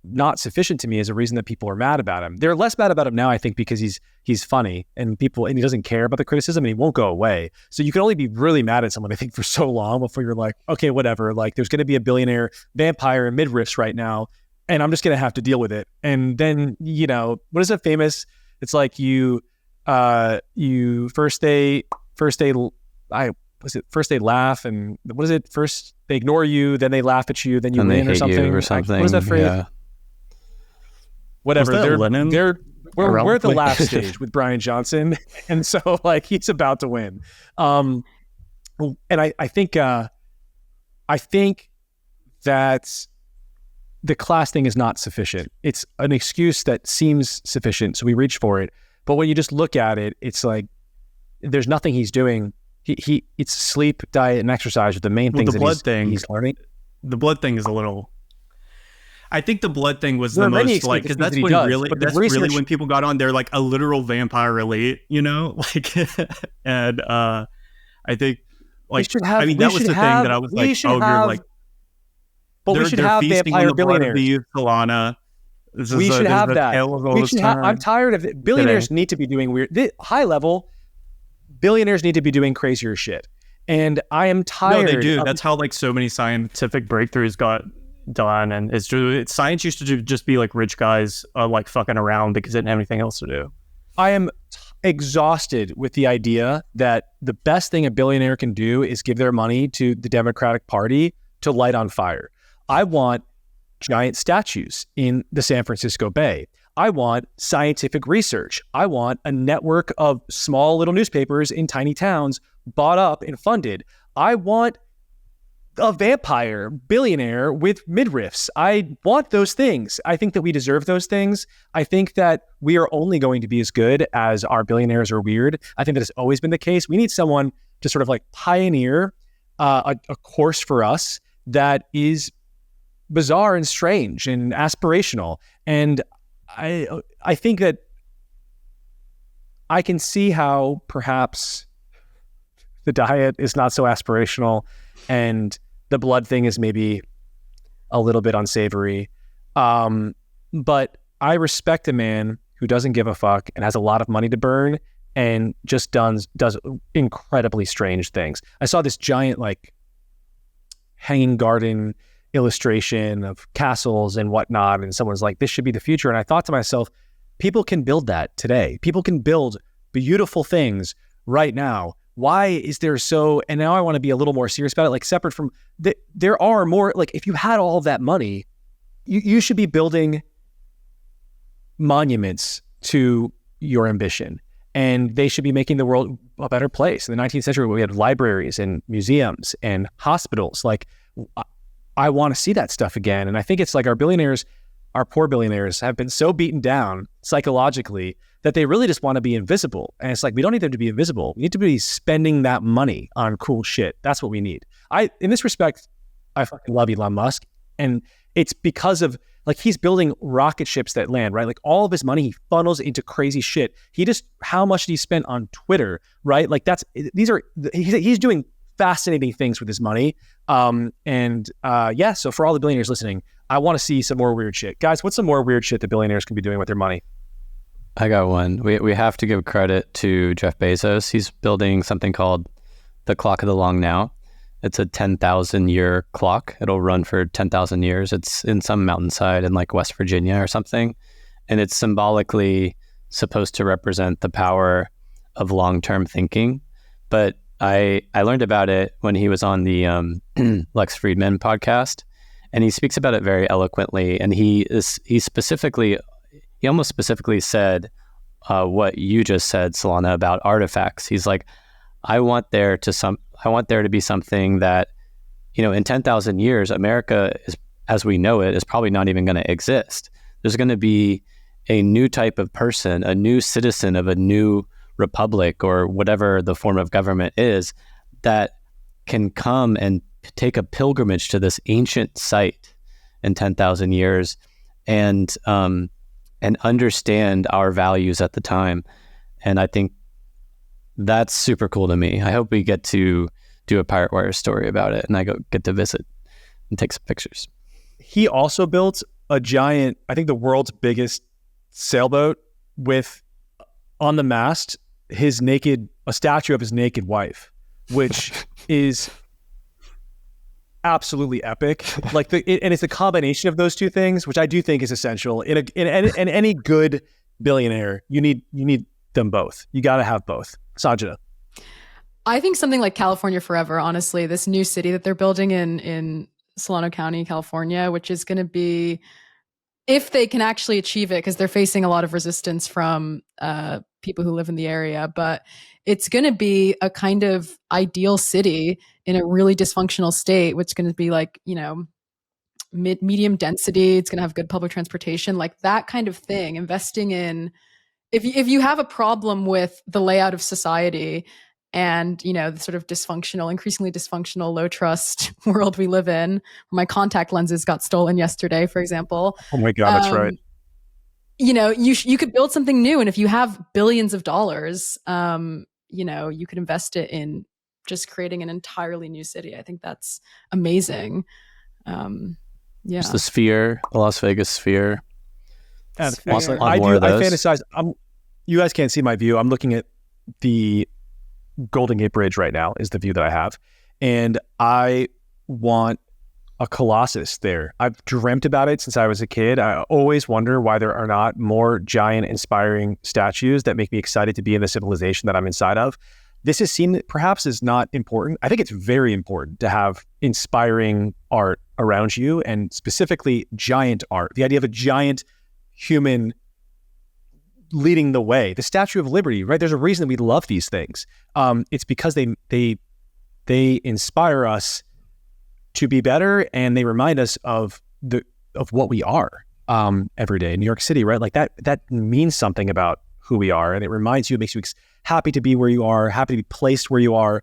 not sufficient to me as a reason that people are mad about him. They're less mad about him now, I think, because he's funny and he doesn't care about the criticism, and he won't go away. So you can only be really mad at someone, I think, for so long before you're like, okay, whatever. Like, there's going to be a billionaire vampire in midriffs right now, and I'm just going to have to deal with it. And then, you know, what is it famous? It's like first they laugh, and what is it? First they ignore you, then they laugh at you, then you win or something. Or something. What is that phrase? Yeah. Whatever. We're at the laugh stage with Bryan Johnson, and so like he's about to win. And I think that the class thing is not sufficient. It's an excuse that seems sufficient, so we reach for it. But when you just look at it, it's like there's nothing he's doing. It's sleep, diet, and exercise are the main things he's learning. The blood thing is a little. I think the blood thing was the most like, because that's really when people got on. They're like a literal vampire elite, you know, like, and I think like that was the thing that I was like, oh, you're like, but we should have vampire billionaires. Solana. We should have that. I'm tired of it. Billionaires need to be doing weird, high level. Billionaires need to be doing crazier shit, and I am tired. No, they do. That's how like so many scientific breakthroughs got done, and science used to just be like rich guys like fucking around because they didn't have anything else to do. I am exhausted with the idea that the best thing a billionaire can do is give their money to the Democratic Party to light on fire. I want giant statues in the San Francisco Bay. I want scientific research. I want a network of small little newspapers in tiny towns bought up and funded. I want a vampire billionaire with midriffs. I want those things. I think that we deserve those things. I think that we are only going to be as good as our billionaires are weird. I think that has always been the case. We need someone to sort of like pioneer a course for us that is bizarre and strange and aspirational. And I think that I can see how perhaps the diet is not so aspirational and the blood thing is maybe a little bit unsavory. But I respect a man who doesn't give a fuck and has a lot of money to burn and just does incredibly strange things. I saw this giant like hanging garden illustration of castles and whatnot, and someone's like, this should be the future. And I thought to myself, people can build that today. People can build beautiful things right now why is there so, and now I want to be a little more serious about it, like separate from, there are more, like if you had all of that money, you should be building monuments to your ambition, and they should be making the world a better place. In the 19th century, we had libraries and museums and hospitals. Like, I want to see that stuff again. And I think it's like our poor billionaires have been so beaten down psychologically that they really just want to be invisible. And it's like, we don't need them to be invisible. We need to be spending that money on cool shit. That's what we need. In this respect, I fucking love Elon Musk. And it's because of, like, he's building rocket ships that land, right? Like, all of his money he funnels into crazy shit. How much did he spend on Twitter, right? Like, he's doing fascinating things with his money. So for all the billionaires listening, I want to see some more weird shit. Guys, what's some more weird shit that billionaires can be doing with their money? I got one. We have to give credit to Jeff Bezos. He's building something called the Clock of the Long Now. It's a 10,000 year clock. It'll run for 10,000 years. It's in some mountainside in like West Virginia or something. And it's symbolically supposed to represent the power of long-term thinking. But I learned about it when he was on the Lex Friedman podcast, and he speaks about it very eloquently. And he almost specifically said what you just said, Solana, about artifacts. He's like, I want there to be something that, in 10,000 years, America is, as we know it, is probably not even going to exist. There's going to be a new type of person, a new citizen of a new republic or whatever the form of government is, that can come and take a pilgrimage to this ancient site in 10,000 years and understand our values at the time. And I think that's super cool to me. I hope we get to do a Pirate Wire story about it, and I get to visit and take some pictures. He also built a giant, I think the world's biggest sailboat with, on the mast, a statue of his naked wife, which is absolutely epic. Like and it's a combination of those two things, which I do think is essential. In any good billionaire, you need them both. You got to have both. Sanjana. I think something like California Forever, honestly, this new city that they're building in Solano County, California, which is going to be, if they can actually achieve it, because they're facing a lot of resistance from people who live in the area, but it's going to be a kind of ideal city in a really dysfunctional state, which is going to be like, medium density. It's going to have good public transportation, like that kind of thing. Investing in, if you have a problem with the layout of society and, the sort of increasingly dysfunctional, low trust world we live in, my contact lenses got stolen yesterday, for example. Oh my God, that's right. You could build something new. And if you have billions of dollars, you could invest it in just creating an entirely new city. I think that's amazing. It's the Sphere, the Las Vegas Sphere. I fantasize. You guys can't see my view. I'm looking at the Golden Gate Bridge right now is the view that I have. And I want a Colossus there. I've dreamt about it since I was a kid. I always wonder why there are not more giant, inspiring statues that make me excited to be in the civilization that I'm inside of. This is seen perhaps as not important. I think it's very important to have inspiring art around you, and specifically giant art. The idea of a giant human leading the way. The Statue of Liberty, right? There's a reason we love these things. It's because they inspire us to be better, and they remind us of what we are every day in New York City, right? Like that means something about who we are, and it reminds you, it makes you happy to be where you are, happy to be placed where you are.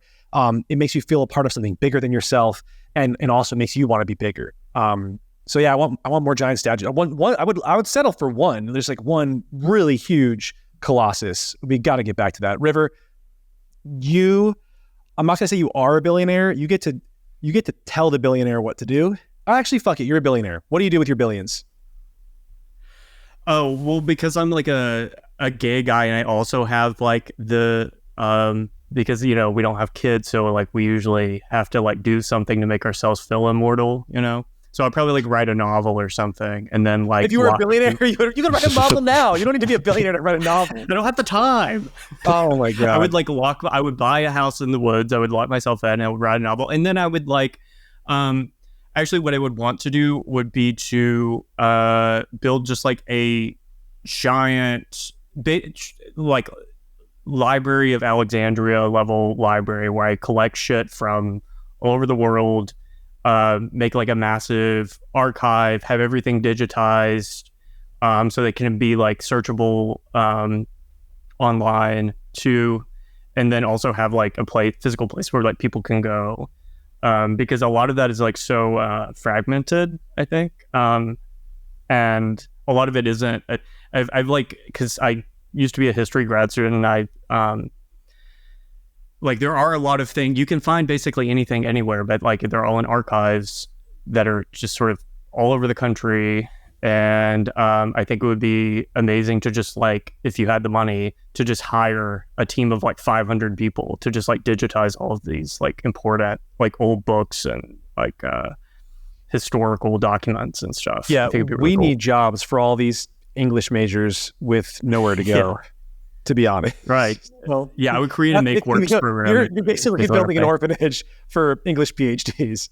It makes you feel a part of something bigger than yourself, and also makes you want to be bigger. So yeah, I want more giant statues. I would settle for one. There's like one really huge Colossus. We got to get back to that. River, I'm not gonna say you are a billionaire. You get to tell the billionaire what to do. Actually, fuck it. You're a billionaire. What do you do with your billions? Oh, well, because I'm like a gay guy, and I also have like the because we don't have kids, so like we usually have to like do something to make ourselves feel immortal, So I'd probably like write a novel or something, and then like if you were a billionaire, you could write a novel now. You don't need to be a billionaire to write a novel. I don't have the time. Oh my god! I would like I would buy a house in the woods. I would lock myself in, and I would write a novel, and then I would like, actually, what I would want to do would be to build just like a giant, like Library of Alexandria level library where I collect shit from all over the world. Make like a massive archive, have everything digitized, so they can be like searchable online too, and then also have like a physical place where like people can go, because a lot of that is like so fragmented, I think, and a lot of it isn't. I've like, because I used to be a history grad student, and I like, there are a lot of things you can find, basically anything anywhere, but like they're all in archives that are just sort of all over the country. And I think it would be amazing to just like, if you had the money, to just hire a team of like 500 people to just like digitize all of these like important like old books and like historical documents and stuff. Yeah, I think it'd be really we cool. need jobs for all these English majors with nowhere to go. Yeah. To be honest, Right. Well, Yeah, I would create a make works program. You're basically building an orphanage for English PhDs,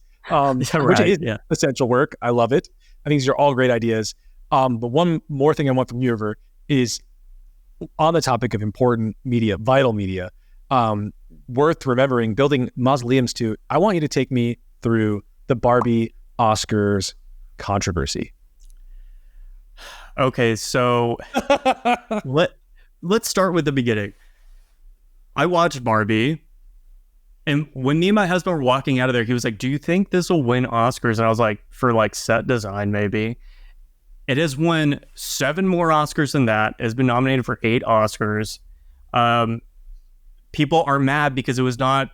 which is essential work. I love it. I think these are all great ideas. But one more thing I want from you, River, is on the topic of important media, vital media, worth remembering, building mausoleums to. I want you to take me through the Barbie Oscars controversy. Okay, so let's start with the beginning. I watched Barbie, and when me and my husband were walking out of there, he was like, "Do you think this will win Oscars?" And I was like, "For like set design, maybe." It has won 7 more Oscars than that. It has been nominated for 8 Oscars. People are mad because it was not,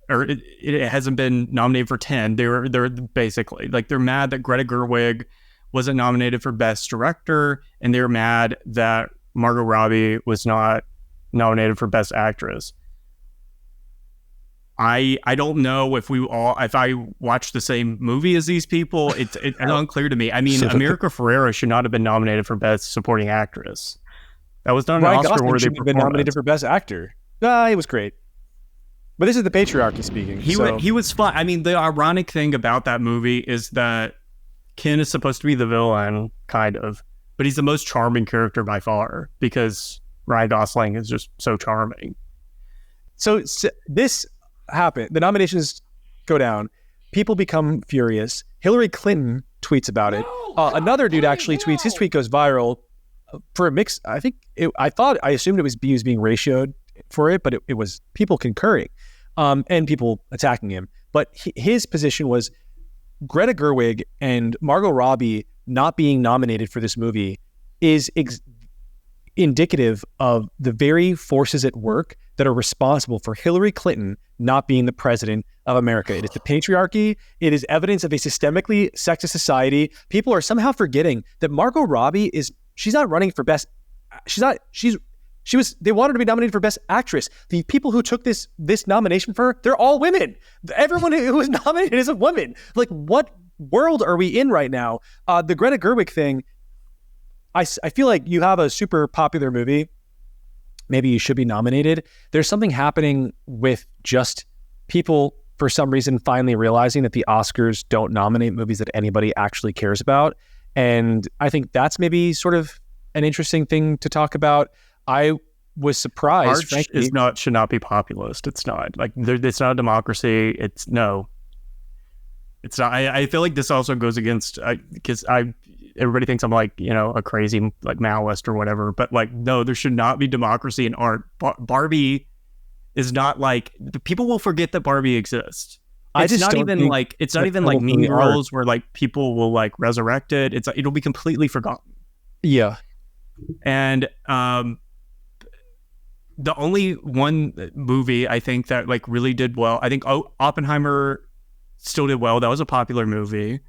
or it hasn't been nominated for 10. They're basically like, they're mad that Greta Gerwig wasn't nominated for Best Director, and they're mad that Margot Robbie was not nominated for Best Actress. I don't know if I watched the same movie as these people. It's unclear to me. I mean, America Ferrera should not have been nominated for Best Supporting Actress. That was not an Oscar-worthy should have been nominated for Best Actor. He was great. But this is the patriarchy speaking. He was fun. I mean, the ironic thing about that movie is that Ken is supposed to be the villain, kind of. But he's the most charming character by far, because Ryan Gosling is just so charming. So this happened. The nominations go down. People become furious. Hillary Clinton tweets about it. Another dude actually tweets. His tweet goes viral for a mix. I assumed he was being ratioed for it, but it was people concurring and people attacking him. But his position was Greta Gerwig and Margot Robbie not being nominated for this movie is indicative of the very forces at work that are responsible for Hillary Clinton not being the president of America. It is the patriarchy. It is evidence of a systemically sexist society. People are somehow forgetting that Margot Robbie she's not running for best. They wanted to be nominated for Best Actress. The people who took this nomination for her, they're all women. Everyone who was nominated is a woman. Like, what world are we in right now? The Greta Gerwig thing, I feel like you have a super popular movie. Maybe you should be nominated. There's something happening with just people, for some reason, finally realizing that the Oscars don't nominate movies that anybody actually cares about. And I think that's maybe sort of an interesting thing to talk about. I was surprised. Art should not be populist. It's not. Like, it's not a democracy. It's not. I feel like this also goes against, because everybody thinks I'm like, a crazy like Maoist or whatever, but like, no, there should not be democracy in art. Barbie is not like, people will forget that Barbie exists. It's not even like Mean Girls where like people will like resurrect it. It'll be completely forgotten. Yeah. And the only one movie I think that like really did well, I think Oppenheimer still did well. That was a popular movie.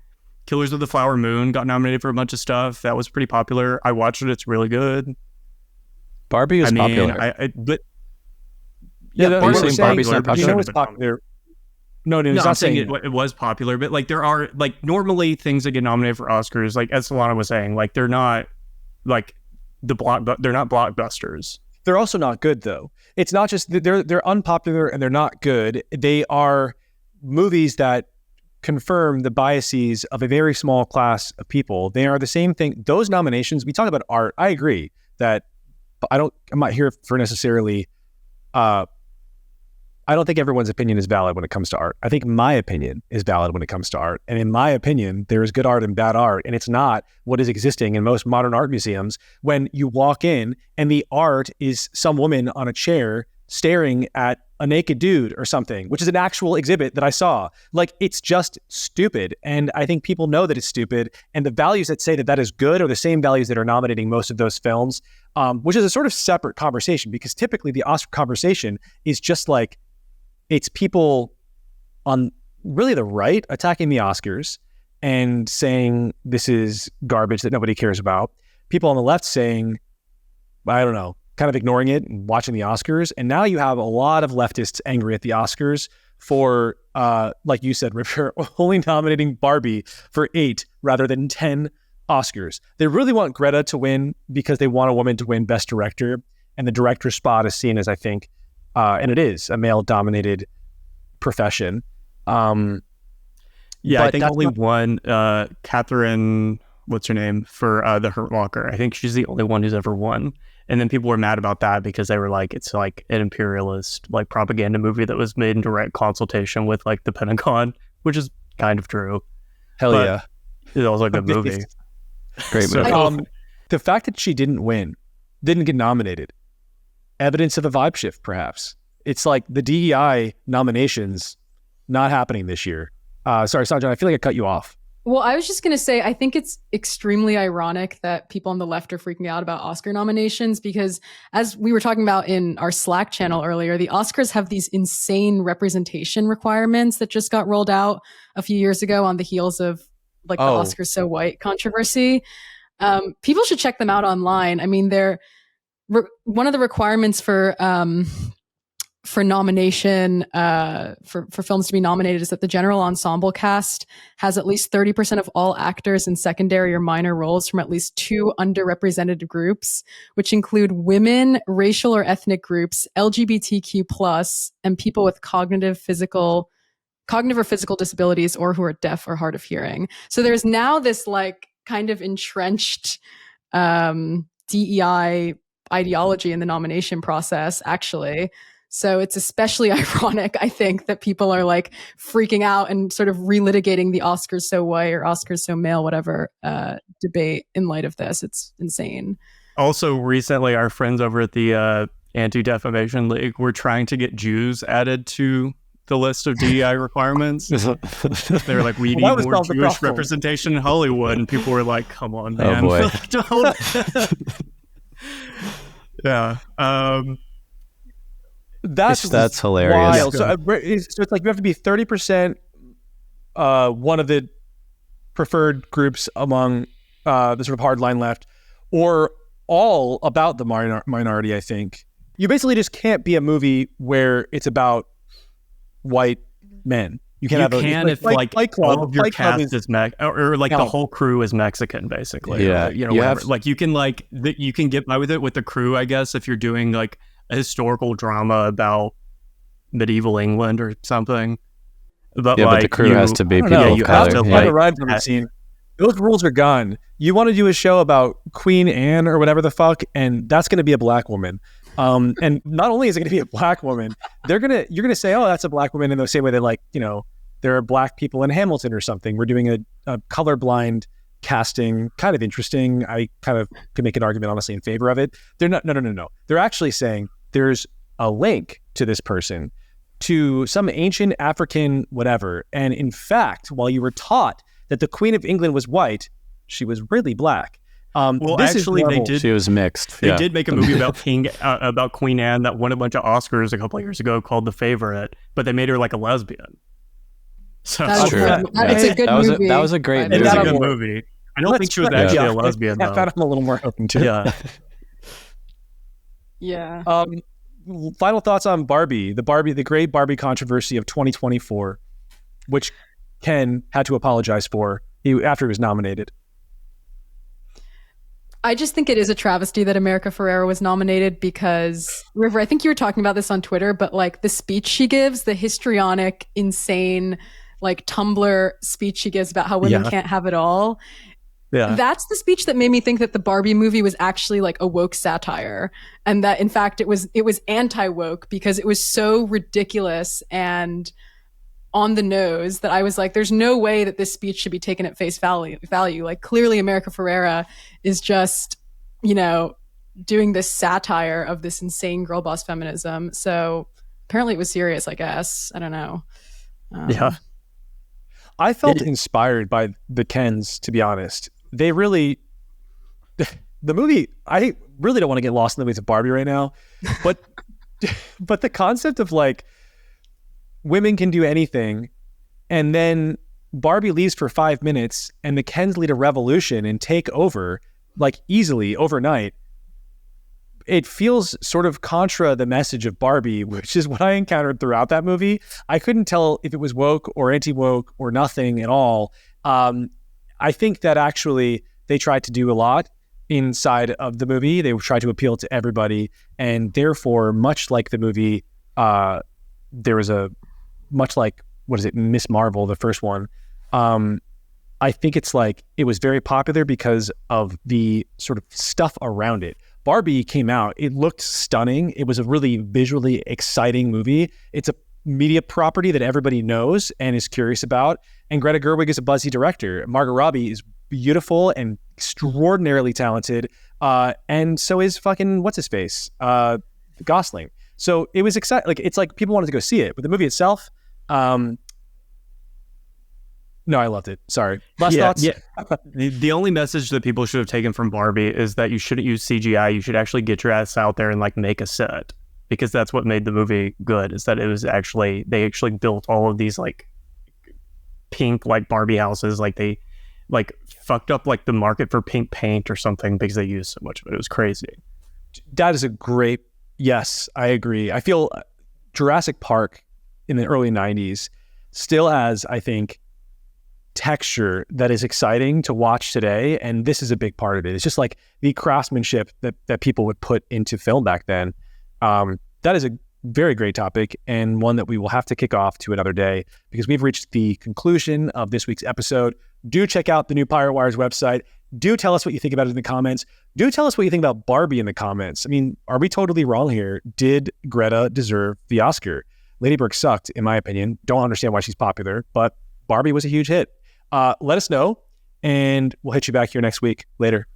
Killers of the Flower Moon got nominated for a bunch of stuff. That was pretty popular. I watched it. It's really good. Barbie is popular. Barbie's Barbie's not popular. It's popular. No, he's No, I'm not saying saying it was popular, but like there are like normally things that get nominated for Oscars, like as Solana was saying, like they're not like they're not blockbusters. They're also not good though. It's not just they're unpopular and they're not good. They are movies that confirm the biases of a very small class of people. They are the same thing. Those nominations, we talk about art. I agree that I'm not here for necessarily I don't think everyone's opinion is valid when it comes to art. I think my opinion is valid when it comes to art. And in my opinion, there is good art and bad art. And it's not what is existing in most modern art museums when you walk in and the art is some woman on a chair staring at a naked dude or something, which is an actual exhibit that I saw. Like, it's just stupid. And I think people know that it's stupid. And the values that say that that is good are the same values that are nominating most of those films, which is a sort of separate conversation, because typically the Oscar conversation is just like, it's people on really the right attacking the Oscars and saying this is garbage that nobody cares about. People on the left saying, I don't know, kind of ignoring it and watching the Oscars. And now you have a lot of leftists angry at the Oscars for, like you said, Ripper, only nominating Barbie for 8 rather than 10 Oscars. They really want Greta to win because they want a woman to win Best Director. And the director spot is seen as, I think, and it is a male-dominated profession. I think only one, Catherine, what's her name, for The Hurt Locker. I think she's the only one who's ever won. And then people were mad about that because they were like, it's like an imperialist, like propaganda movie that was made in direct consultation with like the Pentagon, which is kind of true. Hell but yeah. It's also a good movie. Great movie. The fact that she didn't get nominated, evidence of a vibe shift, perhaps. It's like the DEI nominations not happening this year. Sorry, Sanjana, I feel like I cut you off. Well, I was just going to say, I think it's extremely ironic that people on the left are freaking out about Oscar nominations, because as we were talking about in our Slack channel earlier, the Oscars have these insane representation requirements that just got rolled out a few years ago on the heels of like the Oscars So White controversy. People should check them out online. I mean, they're one of the requirements for nomination for films to be nominated is that the general ensemble cast has at least 30% of all actors in secondary or minor roles from at least 2 underrepresented groups, which include women, racial or ethnic groups, LGBTQ+, and people with cognitive or physical disabilities, or who are deaf or hard of hearing. So there's now this like kind of entrenched DEI ideology in the nomination process, actually. So it's especially ironic, I think, that people are like freaking out and sort of relitigating the Oscars So White or Oscars So Male, whatever debate in light of this. It's insane. Also, recently, our friends over at the Anti-Defamation League were trying to get Jews added to the list of DEI requirements. They were like, we need more Jewish representation in Hollywood. And people were like, come on, man. Oh, boy. Yeah. That's hilarious. Wild. So it's like you have to be 30% one of the preferred groups among the sort of hardline left, or all about the minority, I think. You basically just can't be a movie where it's about white men. You can't all of your cast is or the whole crew is Mexican, basically. Yeah, you can get by with it with the crew, I guess, if you're doing like a historical drama about medieval England or something. But the crew has to be people of color. Those rules are gone. You want to do a show about Queen Anne or whatever the fuck, and that's going to be a black woman. And not only is it going to be a black woman, you're going to say, oh, that's a black woman, in the same way that, there are black people in Hamilton or something. We're doing a colorblind casting, kind of interesting. I kind of can make an argument, honestly, in favor of it. They're not, no. They're actually saying there's a link to this person, to some ancient African whatever. And in fact, while you were taught that the Queen of England was white, she was really black. She was mixed. They did make a movie about Queen Anne that won a bunch of Oscars a couple of years ago called The Favorite, but they made her like a lesbian. So that's true. It's a good movie. That was a great movie. It's a good movie. I don't think she was actually a lesbian, though. I'm a little more open to. Yeah. Yeah. Final thoughts on Barbie, the great Barbie controversy of 2024. which Ken had to apologize for after he was nominated. I just think it is a travesty that America Ferrera was nominated because, River, I think you were talking about this on Twitter, but like the speech she gives, the histrionic, insane, like Tumblr speech she gives about how women can't have it all. Yeah. That's the speech that made me think that the Barbie movie was actually like a woke satire, and that in fact it was anti-woke because it was so ridiculous and on the nose that I was like, there's no way that this speech should be taken at face value. Like clearly America Ferrera is just, doing this satire of this insane girl boss feminism. So apparently it was serious, I guess. I don't know. I felt inspired by the Kens, to be honest. They really, the movie, I really don't want to get lost in the ways of Barbie right now, but the concept of like, women can do anything, and then Barbie leaves for 5 minutes and the Kens lead a revolution and take over like easily overnight. It feels sort of contra the message of Barbie, which is what I encountered throughout that movie. I couldn't tell if it was woke or anti-woke or nothing at all. I think that actually they tried to do a lot inside of the movie. They tried to appeal to everybody, and therefore, much like the movie, there was much like, Miss Marvel, the first one. I think it's like, it was very popular because of the sort of stuff around it. Barbie came out, it looked stunning. It was a really visually exciting movie. It's a media property that everybody knows and is curious about. And Greta Gerwig is a buzzy director. Margot Robbie is beautiful and extraordinarily talented. And so is fucking, what's his face? Gosling. So it was exciting. Like, it's like people wanted to go see it, but the movie itself, no, I loved it. Sorry. Last thoughts? Yeah. The only message that people should have taken from Barbie is that you shouldn't use CGI. You should actually get your ass out there and like make a set, because that's what made the movie good, is that it was actually, they actually built all of these like pink like Barbie houses. Like they like fucked up like the market for pink paint or something because they used so much of it. It was crazy. That is a great, yes, I agree. I feel Jurassic Park in the early 90s still has, I think, texture that is exciting to watch today, and this is a big part of it. It's just like the craftsmanship that people would put into film back then. That is a very great topic, and one that we will have to kick off to another day, because we've reached the conclusion of this week's episode. Do check out the new Pirate Wires website. Do tell us what you think about it in the comments. Do tell us what you think about Barbie in the comments. I mean, are we totally wrong here? Did Greta deserve the Oscar? Lady Bird sucked, in my opinion. Don't understand why she's popular, but Barbie was a huge hit. Let us know, and we'll hit you back here next week. Later.